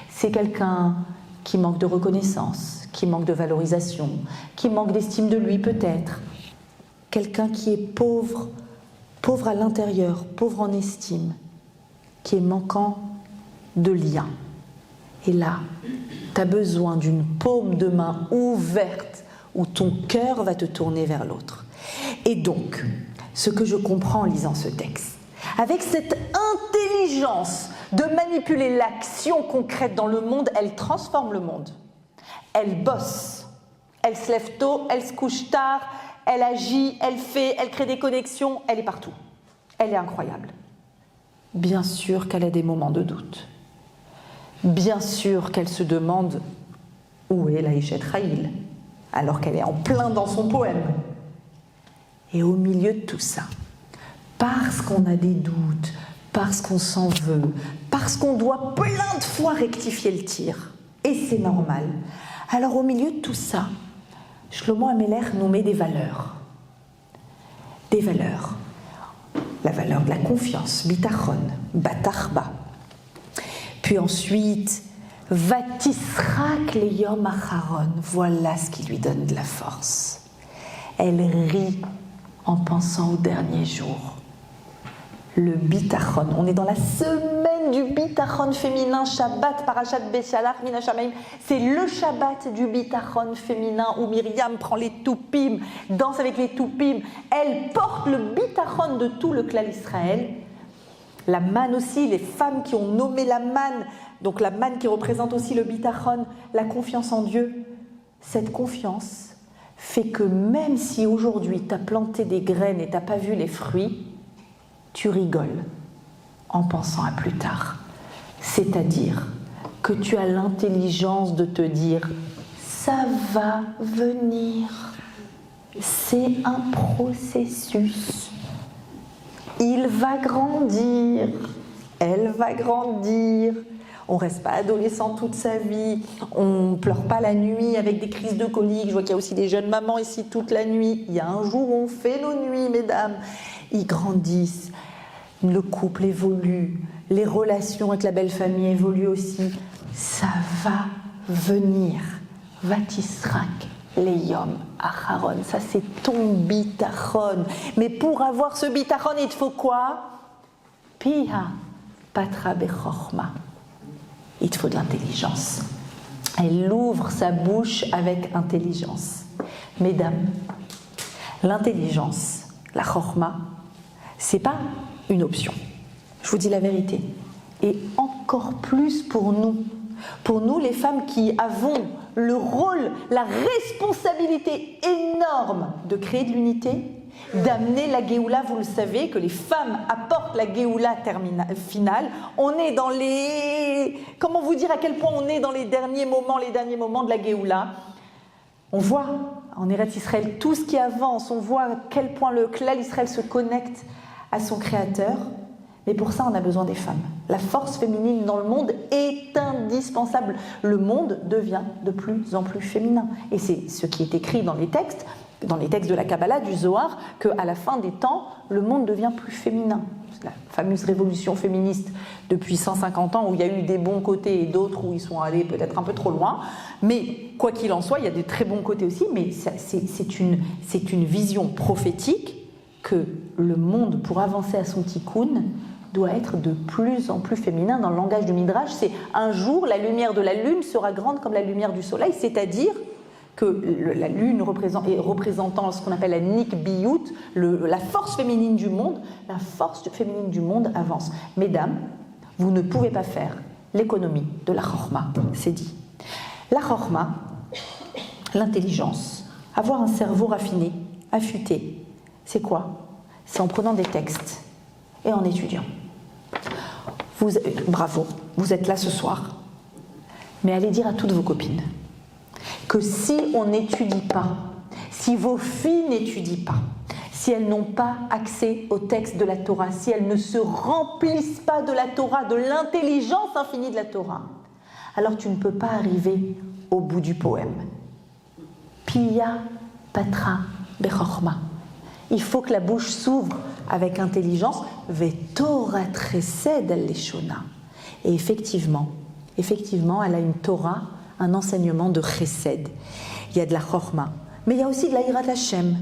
C'est quelqu'un qui manque de reconnaissance, qui manque de valorisation, qui manque d'estime de lui peut-être. Quelqu'un qui est pauvre, pauvre à l'intérieur, pauvre en estime, qui est manquant de lien. Et là, tu as besoin d'une paume de main ouverte où ton cœur va te tourner vers l'autre. Et donc, ce que je comprends en lisant ce texte, avec cette intelligence de manipuler l'action concrète dans le monde, elle transforme le monde. Elle bosse, elle se lève tôt, elle se couche tard, elle agit, elle fait, elle crée des connexions, elle est partout. Elle est incroyable. Bien sûr qu'elle a des moments de doute. Bien sûr qu'elle se demande où est la Eshet Rahil, alors qu'elle est en plein dans son poème. Et au milieu de tout ça, parce qu'on a des doutes, parce qu'on s'en veut, parce qu'on doit plein de fois rectifier le tir, et c'est normal. Alors au milieu de tout ça, Shlomo Ameler nous met des valeurs. Des valeurs. La valeur de la confiance, bitachon, batarba. Puis ensuite, vatisrak leyom acharon, voilà ce qui lui donne de la force. Elle rit en pensant au dernier jour. Le bitachon, on est dans la semaine du bitachon féminin, Shabbat, Parashat Beshalach, Min HaShamayim. C'est le Shabbat du bitachon féminin où Myriam prend les toupim, danse avec les toupim. Elle porte le bitachon de tout le clan Israël. La manne aussi, les femmes qui ont nommé la manne, donc la manne qui représente aussi le bitachon, la confiance en Dieu. Cette confiance fait que même si aujourd'hui tu as planté des graines et tu n'as pas vu les fruits, tu rigoles en pensant à plus tard. C'est-à-dire que tu as l'intelligence de te dire « ça va venir ». C'est un processus. Il va grandir, elle va grandir. On ne reste pas adolescent toute sa vie, on ne pleure pas la nuit avec des crises de colique. Je vois qu'il y a aussi des jeunes mamans ici toute la nuit. Il y a un jour où on fait nos nuits, mesdames. Ils grandissent. le couple évolue, les relations avec la belle famille évoluent aussi. Ça va venir. Vatisrak leyom acharon. Ça, c'est ton bitachon. Mais pour avoir ce bitachon, il te faut quoi? Piha patra bechorma. Il te faut de l'intelligence. Elle ouvre sa bouche avec intelligence. Mesdames, l'intelligence, la chorma, c'est pas une option. Je vous dis la vérité. Et encore plus pour nous les femmes qui avons le rôle, la responsabilité énorme de créer de l'unité, d'amener la Géoula. Vous le savez, que les femmes apportent la Géoula finale. On est dans les... Comment vous dire à quel point on est dans les derniers moments de la Géoula. On voit en Eretz Israël tout ce qui avance, on voit à quel point le Klal Israël se connecte à son Créateur. Mais pour ça, on a besoin des femmes. La force féminine dans le monde est indispensable. Le monde devient de plus en plus féminin. Et c'est ce qui est écrit dans les textes de la Kabbalah, du Zohar, qu'à la fin des temps, le monde devient plus féminin. La fameuse révolution féministe depuis 150 ans, où il y a eu des bons côtés et d'autres où ils sont allés peut-être un peu trop loin. Mais quoi qu'il en soit, il y a des très bons côtés aussi, mais c'est une vision prophétique que le monde, pour avancer à son tikkun, doit être de plus en plus féminin. Dans le langage du Midrash, c'est un jour, la lumière de la lune sera grande comme la lumière du soleil, c'est-à-dire que la lune représentant ce qu'on appelle la nikbiyut, la force féminine du monde, la force féminine du monde avance. Mesdames, vous ne pouvez pas faire l'économie de la chorma, c'est dit. La chorma, l'intelligence, avoir un cerveau raffiné, affûté, c'est quoi? C'est en prenant des textes et en étudiant. Bravo, vous êtes là ce soir, mais allez dire à toutes vos copines que si on n'étudie pas, si vos filles n'étudient pas, si elles n'ont pas accès au texte de la Torah, si elles ne se remplissent pas de la Torah, de l'intelligence infinie de la Torah, alors tu ne peux pas arriver au bout du poème. Piya patra bechorma. Il faut que la bouche s'ouvre avec intelligence. Ve'torat chesed al-leshona. Et effectivement, elle a une Torah, un enseignement de chesed. Il y a de la chorma, mais il y a aussi de la hirat Hashem.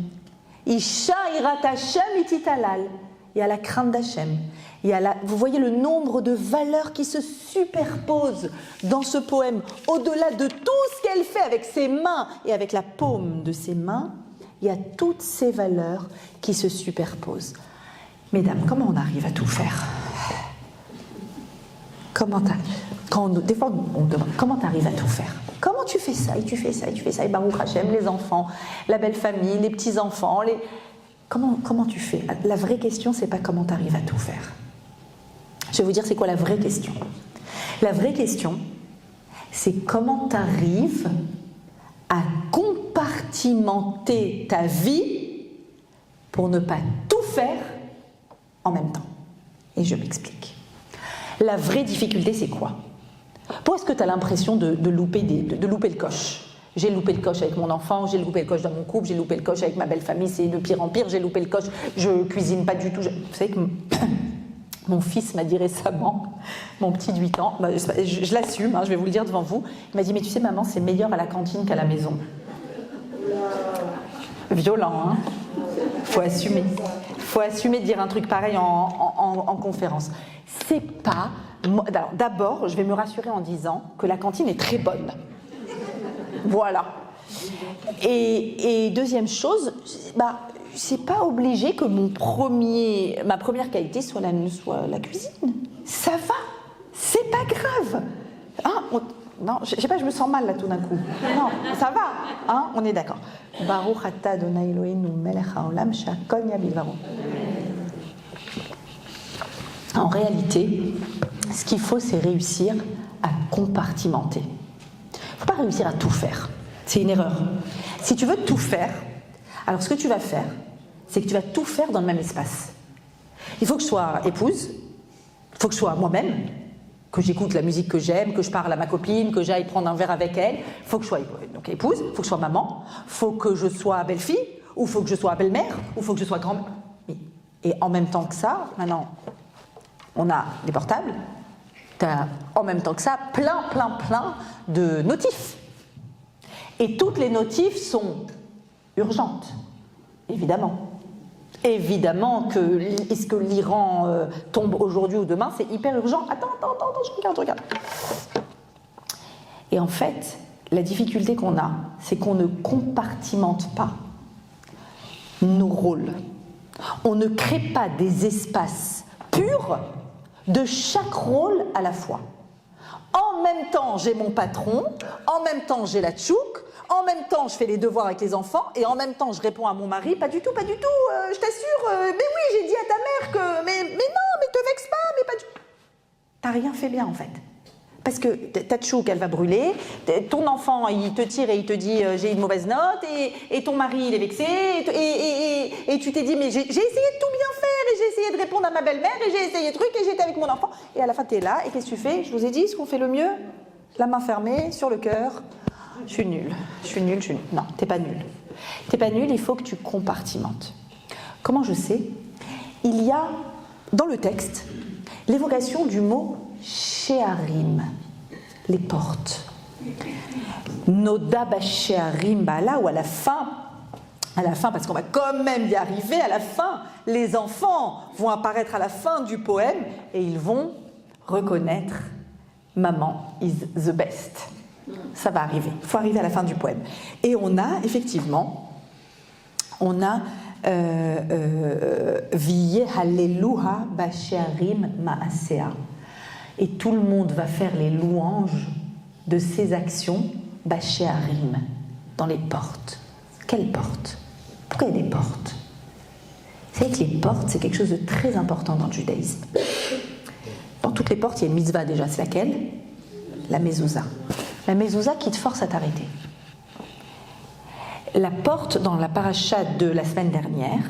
Isha hirat Hashem ititalal. Il y a la crainte d'Hashem. Vous voyez le nombre de valeurs qui se superposent dans ce poème. Au-delà de tout ce qu'elle fait avec ses mains et avec la paume de ses mains, il y a toutes ces valeurs qui se superposent. Mesdames, comment on arrive à tout faire? Des fois, on demande comment tu arrives à tout faire? Comment tu fais ça? Et tu fais ça, et tu fais ça. Et Baruch Hashem, les enfants, la belle famille, les petits-enfants. Comment tu fais? La vraie question, c'est pas comment tu arrives à tout faire. Je vais vous dire c'est quoi la vraie question. La vraie question, c'est comment tu arrives à compartimenter ta vie pour ne pas tout faire en même temps. Et je m'explique. La vraie difficulté, c'est quoi? Pourquoi est-ce que tu as l'impression de louper le coche? J'ai loupé le coche avec mon enfant, j'ai loupé le coche dans mon couple, j'ai loupé le coche avec ma belle famille, c'est de pire en pire, j'ai loupé le coche, je cuisine pas du tout. Vous savez que mon fils m'a dit récemment, mon petit de 8 ans, je l'assume, je vais vous le dire devant vous, il m'a dit, mais tu sais maman, c'est meilleur à la cantine qu'à la maison. Violent, hein? Faut assumer de dire un truc pareil en conférence. C'est pas... D'abord, je vais me rassurer en disant que la cantine est très bonne. Voilà. Et deuxième chose, c'est pas obligé que ma première qualité soit la cuisine. Ça va, c'est pas grave. Non, je sais pas, je me sens mal là tout d'un coup. Non, ça va, on est d'accord. Baruch atah Adonai Eloheinu melech haolam she'akol nהיה bidvaro. En réalité, ce qu'il faut, c'est réussir à compartimenter. Il ne faut pas réussir à tout faire. C'est une erreur. Si tu veux tout faire, alors ce que tu vas faire, c'est que tu vas tout faire dans le même espace. Il faut que je sois épouse, il faut que je sois moi-même, que j'écoute la musique que j'aime, que je parle à ma copine, que j'aille prendre un verre avec elle. Il faut que je sois donc épouse, il faut que je sois maman, il faut que je sois belle-fille, ou il faut que je sois belle-mère, ou il faut que je sois grand-mère. Et en même temps que ça, maintenant, On a des portables, t'as en même temps que ça plein de notifs. Et toutes les notifs sont urgentes, évidemment. Évidemment que est-ce que l'Iran tombe aujourd'hui ou demain, c'est hyper urgent. Attends, je regarde. Et en fait, la difficulté qu'on a, c'est qu'on ne compartimente pas nos rôles. On ne crée pas des espaces purs de chaque rôle à la fois. En même temps, j'ai mon patron, en même temps, j'ai la tchouk, en même temps, je fais les devoirs avec les enfants, et en même temps, je réponds à mon mari, pas du tout, je t'assure, mais oui, j'ai dit à ta mère que, mais non, mais te vexe pas, mais pas du tout. T'as rien fait bien, en fait. Parce que ta tchouk, elle va brûler, ton enfant, il te tire et il te dit j'ai une mauvaise note, et ton mari, il est vexé, et tu t'es dit mais j'ai essayé de tout bien faire, et j'ai essayé de répondre à ma belle-mère, et j'ai essayé de trucs, et j'étais avec mon enfant, et à la fin t'es là, et qu'est-ce que tu fais? Je vous ai dit ce qu'on fait le mieux, la main fermée, sur le cœur, je suis nulle. Non, t'es pas nulle. T'es pas nulle, il faut que tu compartimentes. Comment je sais? Il y a, dans le texte, l'évocation du mot Sheharim, les portes. Noda Sheharim Bala, ou à la fin, parce qu'on va quand même y arriver, à la fin, les enfants vont apparaître à la fin du poème et ils vont reconnaître Maman is the best. Ça va arriver, il faut arriver à la fin du poème. Et on a effectivement, Viye Halleluha Basheharim Maasea. Et tout le monde va faire les louanges de ses actions, Basheharim, dans les portes. Quelles portes? Pourquoi il y a des portes? Vous savez que les portes, c'est quelque chose de très important dans le judaïsme. Dans toutes les portes, il y a une mitzvah déjà, c'est laquelle? La mezouza. La mezouza qui te force à t'arrêter. La porte, dans la paracha de la semaine dernière,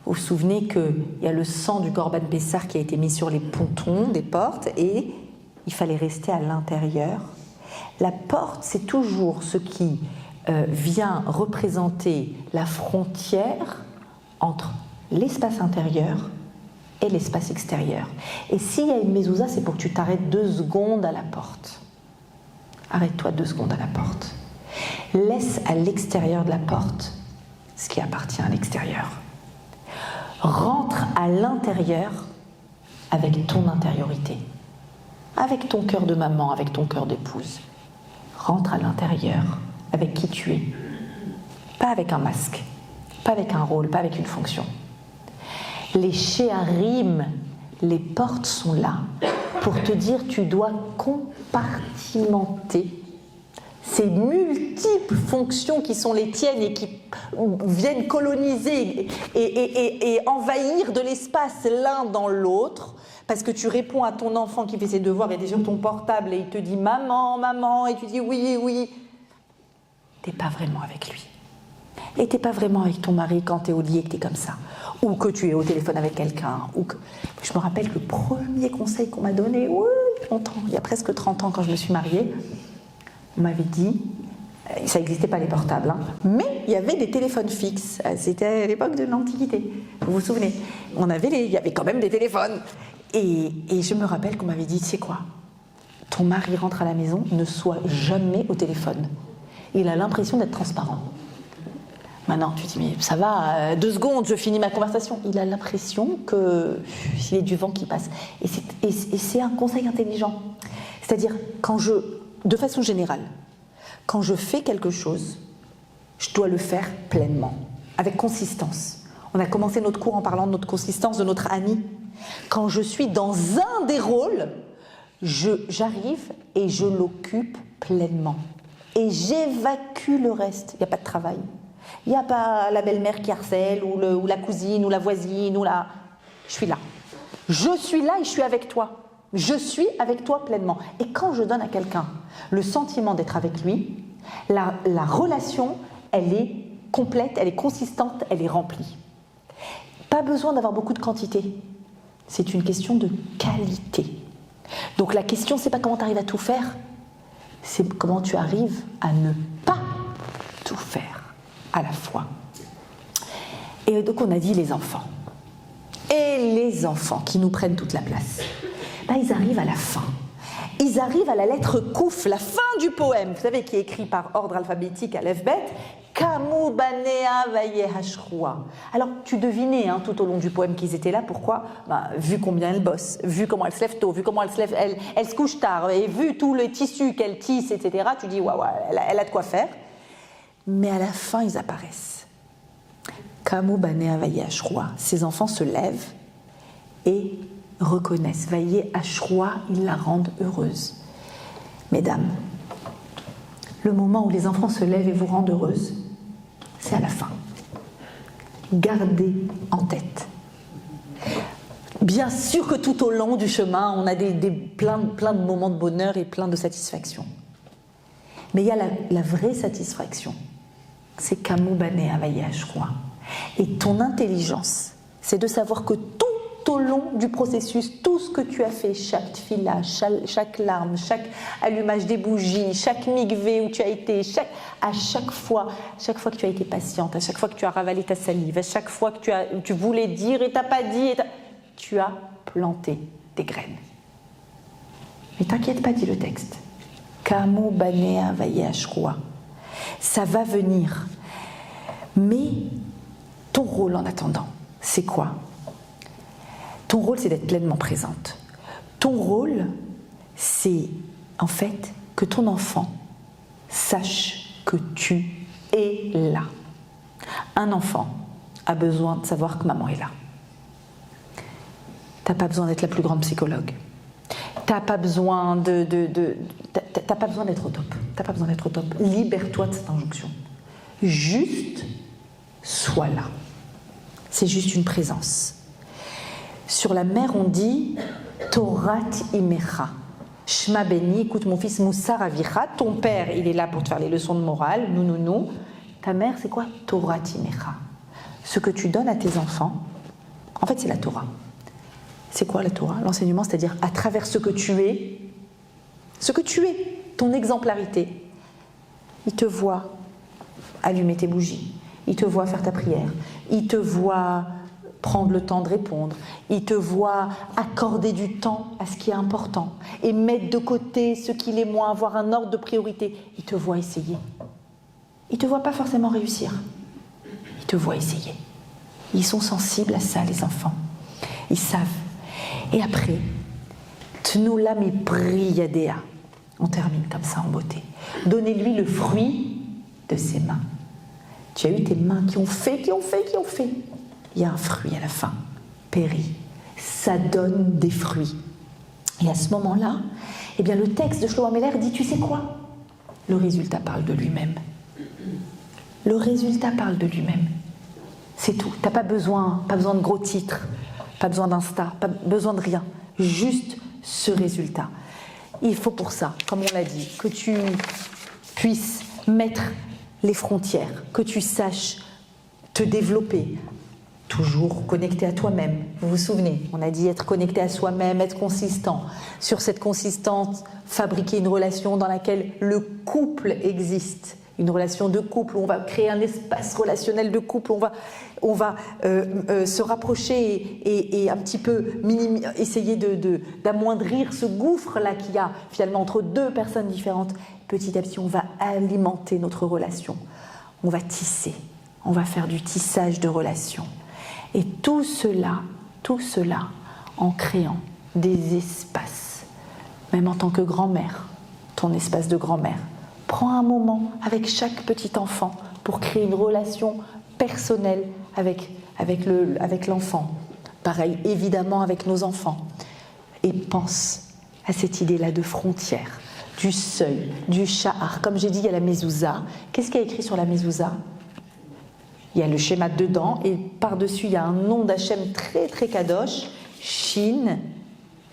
vous vous souvenez qu'il y a le sang du Corban Pessar qui a été mis sur les pontons des portes et il fallait rester à l'intérieur. La porte, c'est toujours ce qui vient représenter la frontière entre l'espace intérieur et l'espace extérieur. Et s'il y a une mezouza, c'est pour que tu t'arrêtes 2 secondes à la porte. Arrête-toi 2 secondes à la porte. Laisse à l'extérieur de la porte ce qui appartient à l'extérieur. Rentre à l'intérieur avec ton intériorité, avec ton cœur de maman, avec ton cœur d'épouse. Rentre à l'intérieur avec qui tu es. Pas avec un masque, pas avec un rôle, pas avec une fonction. Les Sheharim, les portes sont là pour te dire tu dois compartimenter ces multiples fonctions qui sont les tiennes et qui viennent coloniser et envahir de l'espace l'un dans l'autre, parce que tu réponds à ton enfant qui fait ses devoirs et tu es sur ton portable et il te dit maman, maman, et tu dis oui. T'es pas vraiment avec lui. Et t'es pas vraiment avec ton mari quand t'es au lit et que t'es comme ça. Ou que tu es au téléphone avec quelqu'un. Je me rappelle que le premier conseil qu'on m'a donné, il y a presque 30 ans quand je me suis mariée, on m'avait dit, ça n'existait pas les portables, mais il y avait des téléphones fixes. C'était à l'époque de l'Antiquité, vous vous souvenez. Il y avait quand même des téléphones. Et je me rappelle qu'on m'avait dit, tu sais quoi, ton mari rentre à la maison, ne sois jamais au téléphone. Il a l'impression d'être transparent. Maintenant, tu te dis, mais ça va, 2 secondes, je finis ma conversation. Il a l'impression qu'il y a du vent qui passe. Et c'est un conseil intelligent. C'est-à-dire, de façon générale, quand je fais quelque chose, je dois le faire pleinement, avec consistance. On a commencé notre cours en parlant de notre consistance, de notre ami. Quand je suis dans un des rôles, j'arrive et je l'occupe pleinement. Et j'évacue le reste. Il n'y a pas de travail. Il n'y a pas la belle-mère qui harcèle, ou la cousine, ou la voisine, Je suis là. Je suis là et je suis avec toi. Je suis avec toi pleinement. Et quand je donne à quelqu'un le sentiment d'être avec lui, la relation, elle est complète, elle est consistante, elle est remplie. Pas besoin d'avoir beaucoup de quantité. C'est une question de qualité. Donc la question, c'est pas comment tu arrives à tout faire, c'est comment tu arrives à ne pas tout faire à la fois. Et donc on a dit les enfants. Et les enfants qui nous prennent toute la place, ils arrivent à la fin. Ils arrivent à la lettre Kouf, la fin du poème, vous savez, qui est écrit par ordre alphabétique à l'Alphabet. Kamou banea vaye hashroua. Alors, tu devinais tout au long du poème qu'ils étaient là. Pourquoi ? Vu combien elle bosse, vu comment elle se lève tôt, vu comment elle se couche tard, et vu tout le tissu qu'elle tisse, etc., tu dis, waouh, elle a de quoi faire. Mais à la fin, ils apparaissent. Kamou banea vaye hashroua. Ces enfants se lèvent et reconnaissent. Vaye hashroua, ils la rendent heureuse. Mesdames, le moment où les enfants se lèvent et vous rendent heureuse, c'est à la fin. Gardez en tête. Bien sûr que tout au long du chemin, on a plein de moments de bonheur et plein de satisfaction. Mais il y a la vraie satisfaction. C'est Kamou banea vaye hashroua. Et ton intelligence, c'est de savoir que tout au long du processus, tout ce que tu as fait, chaque tfila, chaque larme, chaque allumage des bougies, chaque mikvé où tu as été, à chaque fois que tu as été patiente, à chaque fois que tu as ravalé ta salive, à chaque fois que tu voulais dire et t'as pas dit, tu as planté des graines. Mais t'inquiète pas, dit le texte. Kamou banea vaye hashroua. Ça va venir. Mais ton rôle en attendant, c'est quoi ? Ton rôle, c'est d'être pleinement présente. Ton rôle, c'est en fait que ton enfant sache que tu es là. Un enfant a besoin de savoir que maman est là. T'as pas besoin d'être la plus grande psychologue. T'as pas besoin t'as pas besoin d'être au top. T'as pas besoin d'être au top. Libère-toi de cette injonction. Juste, sois là. C'est juste une présence. Sur la mer, on dit Torat imecha. Shma béni, écoute mon fils Moussar avicha. Ton père, il est là pour te faire les leçons de morale. Non. Ta mère, c'est quoi ? Torat imecha. Ce que tu donnes à tes enfants, en fait, c'est la Torah. C'est quoi la Torah ? L'enseignement, c'est-à-dire à travers ce que tu es, ton exemplarité. Il te voit allumer tes bougies, il te voit faire ta prière, il te voit prendre le temps de répondre, il te voit accorder du temps à ce qui est important et mettre de côté ce qui l'est moins, avoir un ordre de priorité. Il te voit essayer. Il ne te voit pas forcément réussir. Il te voit essayer. Ils sont sensibles à ça, les enfants. Ils savent. Et après, Tnoula mi priyadea. On termine comme ça en beauté. Donnez-lui le fruit de ses mains. Tu as eu tes mains qui ont fait. Il y a un fruit à la fin, péri. Ça donne des fruits. Et à ce moment-là, le texte de Shlomo Ameler dit, tu sais quoi ? Le résultat parle de lui-même. Le résultat parle de lui-même. C'est tout. Tu n'as pas besoin de gros titres, pas besoin d'Insta, pas besoin de rien. Juste ce résultat. Il faut pour ça, comme on l'a dit, que tu puisses mettre les frontières, que tu saches te développer, toujours connecté à toi-même. Vous vous souvenez, on a dit être connecté à soi-même, être consistant. Sur cette consistance, fabriquer une relation dans laquelle le couple existe. Une relation de couple, où on va créer un espace relationnel de couple, on va se rapprocher et un petit peu essayer d'amoindrir ce gouffre-là qu'il y a finalement entre deux personnes différentes. Petit à petit, on va alimenter notre relation. On va tisser, on va faire du tissage de relations. Et tout cela en créant des espaces. Même en tant que grand-mère, ton espace de grand-mère. Prends un moment avec chaque petit enfant pour créer une relation personnelle avec l'enfant. Pareil, évidemment, avec nos enfants. Et pense à cette idée-là de frontière, du seuil, du sha'ar. Comme j'ai dit, il y a la mezouza. Qu'est-ce qu'il y a écrit sur la mezouza ? Il y a le schéma dedans, et par-dessus, il y a un nom d'Hachem très très kadosh, Shin,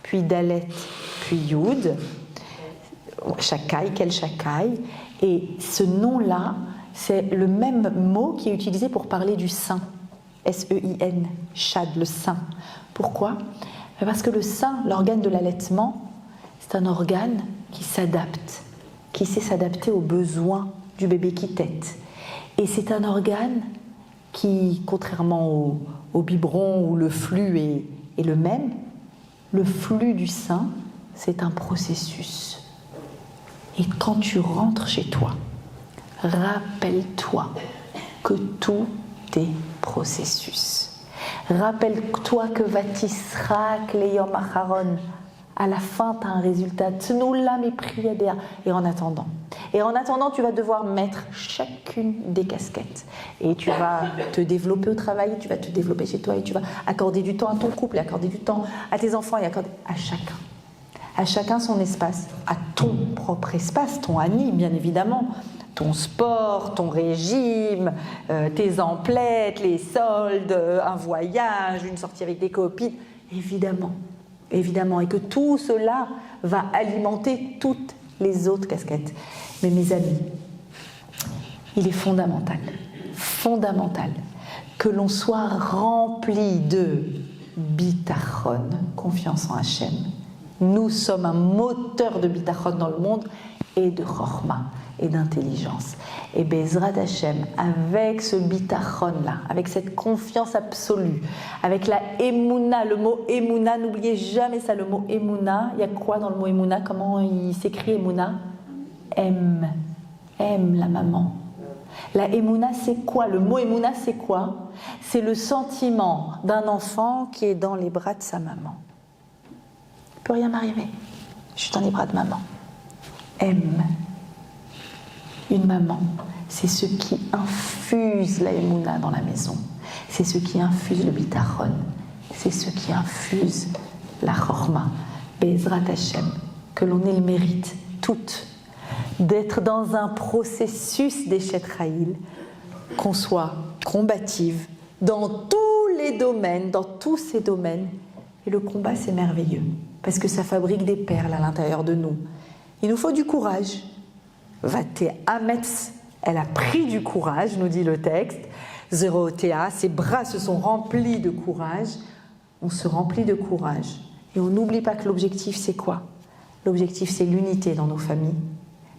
puis Dalet, puis Yud, Shakai, quel Shakai. Et ce nom-là, c'est le même mot qui est utilisé pour parler du sein, S-E-I-N, Shad, le sein. Pourquoi ? Parce que le sein, l'organe de l'allaitement, c'est un organe qui s'adapte, qui sait s'adapter aux besoins du bébé qui tète. Et c'est un organe qui, contrairement au biberon où le flux est le même, le flux du sein, c'est un processus. Et quand tu rentres chez toi, rappelle-toi que tout est processus. Rappelle-toi que Vatisrak Leyom Acharon, à la fin, tu as un résultat. Tnoulam et priédéa. Et en attendant, tu vas devoir mettre chacune des casquettes. Et tu vas te développer au travail, tu vas te développer chez toi, et tu vas accorder du temps à ton couple, et accorder du temps à tes enfants, et accorder à chacun. À chacun son espace, à ton propre espace, ton Ani, bien évidemment. Ton sport, ton régime, tes emplettes, les soldes, un voyage, une sortie avec des copines, évidemment, et que tout cela va alimenter toutes les autres casquettes. Mais mes amis, il est fondamental que l'on soit rempli de bitachon, confiance en Hachem. Nous sommes un moteur de bitachon dans le monde et de chorma et d'intelligence. Et Bezrat Hashem, avec ce bitachon-là, avec cette confiance absolue, avec la émouna, le mot émouna, n'oubliez jamais ça, le mot émouna, il y a quoi dans le mot émouna? Comment il s'écrit émouna? Aime la maman. La émouna, c'est quoi? Le mot émouna, c'est quoi? C'est le sentiment d'un enfant qui est dans les bras de sa maman. Il ne peut rien m'arriver, je suis dans les bras de maman. Aime. Une maman, c'est ce qui infuse la émouna dans la maison. C'est ce qui infuse le bitachon. C'est ce qui infuse la chorma. Bezrat Hashem, que l'on ait le mérite, toutes, d'être dans un processus d'échet Raïl, qu'on soit combative dans tous les domaines, dans tous ces domaines. Et le combat, c'est merveilleux, parce que ça fabrique des perles à l'intérieur de nous. Il nous faut du courage. Vaté Ametz, elle a pris du courage, nous dit le texte. Zérotéa, ses bras se sont remplis de courage. On se remplit de courage. Et on n'oublie pas que l'objectif, c'est quoi? L'objectif, c'est l'unité dans nos familles.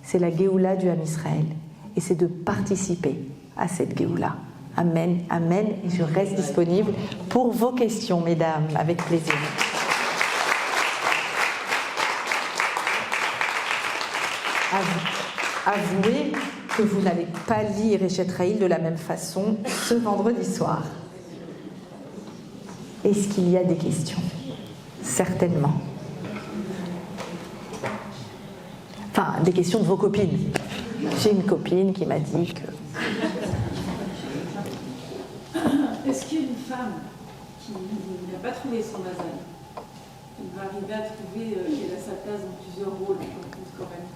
C'est la Géoula du Ham Israël. Et c'est de participer à cette Géoula. Amen, amen. Et je reste disponible pour vos questions, mesdames, avec plaisir. Avouez que vous n'allez pas lire Eshet Raïl de la même façon ce vendredi soir. Est-ce qu'il y a des questions? Certainement. Enfin, des questions de vos copines. J'ai une copine qui m'a dit que... Est-ce qu'il y a une femme qui n'a pas trouvé son mazal? Elle va arriver à trouver qu'elle a sa place dans plusieurs rôles quand même.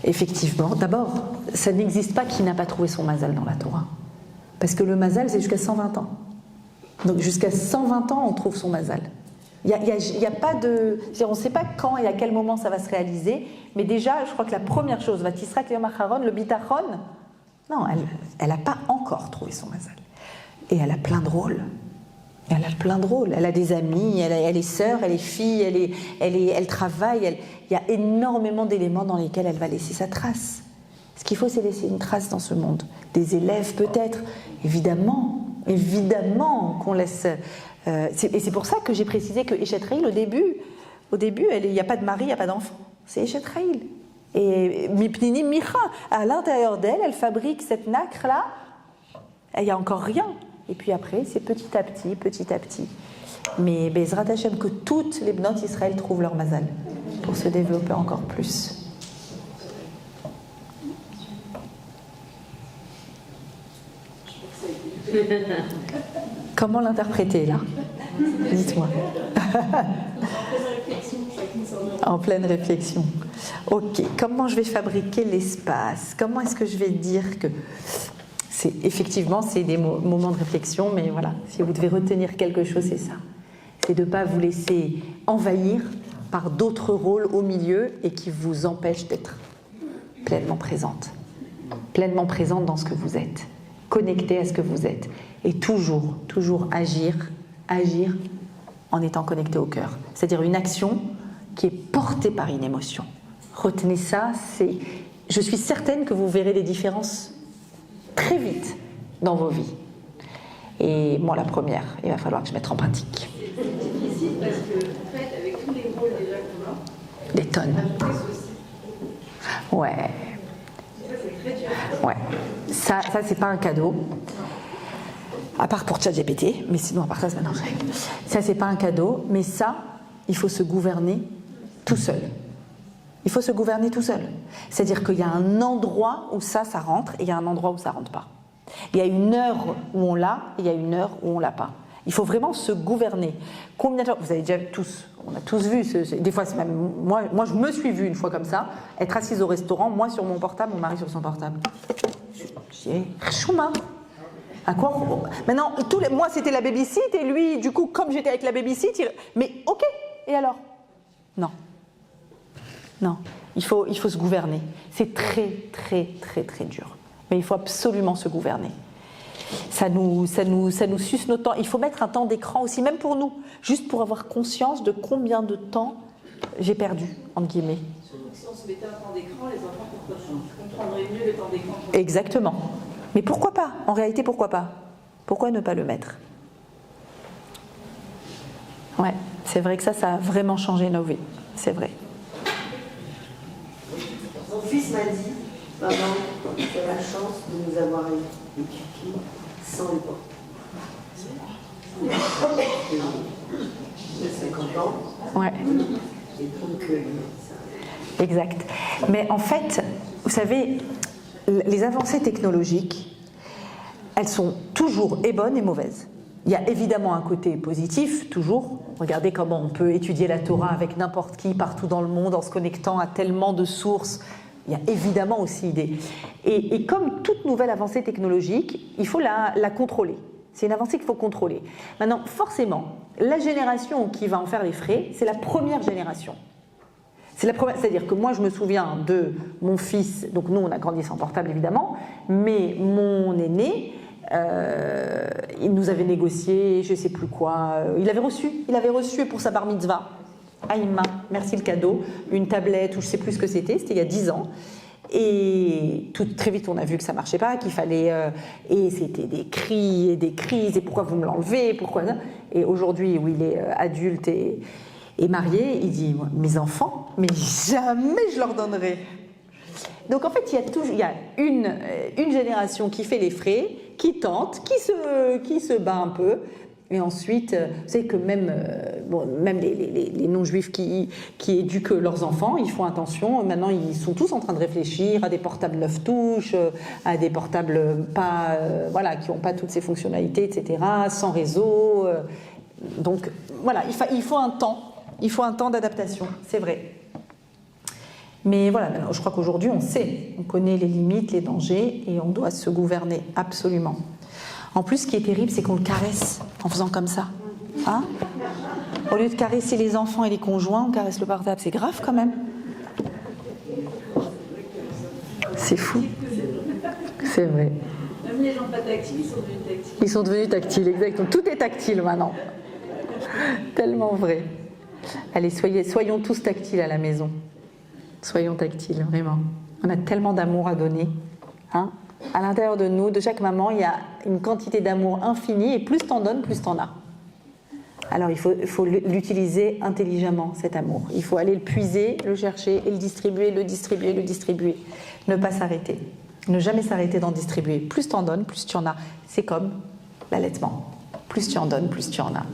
Effectivement, d'abord, ça n'existe pas qui n'a pas trouvé son mazal dans la Torah. Parce que le mazal, c'est jusqu'à 120 ans. Donc jusqu'à 120 ans, on trouve son mazal. Il y a pas de... On ne sait pas quand et à quel moment ça va se réaliser, mais déjà, je crois que la première chose, Vatisrak Leyom Acharon, le bitachon, non, elle n'a pas encore trouvé son mazal. Et elle a plein de rôles. Elle a des amis, elle est sœur, elle est fille, elle travaille. Il y a énormément d'éléments dans lesquels elle va laisser sa trace. Ce qu'il faut, c'est laisser une trace dans ce monde. Des élèves, peut-être. Évidemment qu'on laisse... et c'est pour ça que j'ai précisé que Eshet Raïl, au début, il n'y a pas de mari, il n'y a pas d'enfant. C'est Eshet Raïl. Et Mipnini Micha, à l'intérieur d'elle, elle fabrique cette nacre-là. Il n'y a encore rien. Et puis après, c'est petit à petit. Mais Bezrat Hashem, que toutes les Bnot Israël trouvent leur mazal pour se développer encore plus. Comment l'interpréter là? Dites-moi. En pleine réflexion. Ok, comment je vais fabriquer l'espace? Comment est-ce que je vais dire que... Effectivement, c'est des moments de réflexion, mais voilà, si vous devez retenir quelque chose, c'est ça. C'est de ne pas vous laisser envahir par d'autres rôles au milieu et qui vous empêchent d'être pleinement présente dans ce que vous êtes, connectée à ce que vous êtes. Et toujours agir en étant connecté au cœur. C'est-à-dire une action qui est portée par une émotion. Retenez ça, je suis certaine que vous verrez des différences très vite dans vos vies. Et moi, la première, il va falloir que je mette en pratique. C'est difficile parce que, en fait, avec tous les rôles déjà qu'on a, Des tonnes. ajouter ceci. Ouais. Ça, c'est très dur. Ouais. Ça c'est pas un cadeau. À part pour ChatGPT, mais sinon, à part ça, c'est maintenant. Ça, c'est pas un cadeau, mais ça, il faut se gouverner tout seul. Il faut se gouverner tout seul. C'est-à-dire qu'il y a un endroit où ça rentre et il y a un endroit où ça rentre pas. Il y a une heure où on l'a et il y a une heure où on l'a pas. Il faut vraiment se gouverner. Combien de gens, vous avez déjà tous, on a tous vu, des fois, c'est même, moi, je me suis vue une fois comme ça, être assise au restaurant, moi sur mon portable, mon mari sur son portable. Je dis, chouma. À quoi maintenant, moi c'était la babysit et lui, du coup, comme j'étais avec la babysit, mais ok, et alors? Non. Non, il faut se gouverner. C'est très, très, très, très dur. Mais il faut absolument se gouverner. Ça nous suce notre temps. Il faut mettre un temps d'écran aussi, même pour nous, juste pour avoir conscience de combien de temps j'ai perdu, entre guillemets. Surtout que si on se mettait un temps d'écran, les enfants comprendraient mieux le temps d'écran. Exactement. Mais pourquoi pas? En réalité, pourquoi pas? Pourquoi ne pas le mettre? Ouais, c'est vrai que ça a vraiment changé nos vies. C'est vrai. Mon fils m'a dit, maman, tu as la chance de nous avoir éduqués sans les portes. J'ai 50 ans. Ouais. Et donc, Exact. Mais en fait, vous savez, les avancées technologiques, elles sont toujours et bonnes et mauvaises. Il y a évidemment un côté positif, toujours. Regardez comment on peut étudier la Torah avec n'importe qui, partout dans le monde, en se connectant à tellement de sources. Il y a évidemment aussi des... Et comme toute nouvelle avancée technologique, il faut la contrôler. C'est une avancée qu'il faut contrôler. Maintenant, forcément, la génération qui va en faire les frais, c'est la première génération. C'est-à-dire que moi, je me souviens de mon fils, donc nous, on a grandi sans portable, évidemment, mais mon aîné, il nous avait négocié, je ne sais plus quoi, il avait reçu pour sa bar mitzvah, Aïma, merci le cadeau, une tablette, ou je ne sais plus ce que c'était il y a 10 ans. Et très vite, on a vu que ça ne marchait pas, qu'il fallait... et c'était des cris et des crises, et pourquoi vous me l'enlevez, pourquoi... Et aujourd'hui, où il est adulte et marié, il dit, mes enfants, mais jamais je leur donnerai. Donc en fait, il y a une génération qui fait les frais, qui tente, qui se bat un peu. Et ensuite, vous savez que même les non-juifs qui éduquent leurs enfants, ils font attention. Maintenant, ils sont tous en train de réfléchir à des portables 9 touches, à des portables qui n'ont pas toutes ces fonctionnalités, etc., sans réseau. Donc voilà, il faut un temps d'adaptation, c'est vrai. Mais voilà, je crois qu'aujourd'hui, on connaît les limites, les dangers, et on doit se gouverner, absolument. En plus, ce qui est terrible, c'est qu'on le caresse en faisant comme ça. Hein? Au lieu de caresser les enfants et les conjoints, on caresse le portable. C'est grave quand même. C'est fou. C'est vrai. Même les gens pas tactiles, ils sont devenus tactiles. Ils sont devenus tactiles, exactement. Tout est tactile maintenant. Tellement vrai. Allez, soyons tous tactiles à la maison. Soyons tactiles, vraiment. On a tellement d'amour à donner. Hein? À l'intérieur de nous, de chaque maman, il y a une quantité d'amour infinie, et plus t'en donnes, plus t'en as. Alors il faut l'utiliser intelligemment, cet amour. Il faut aller le puiser, le chercher et le distribuer. Ne pas s'arrêter. Ne jamais s'arrêter d'en distribuer. Plus t'en donnes, plus tu en as. C'est comme l'allaitement. Plus tu en donnes, plus tu en as.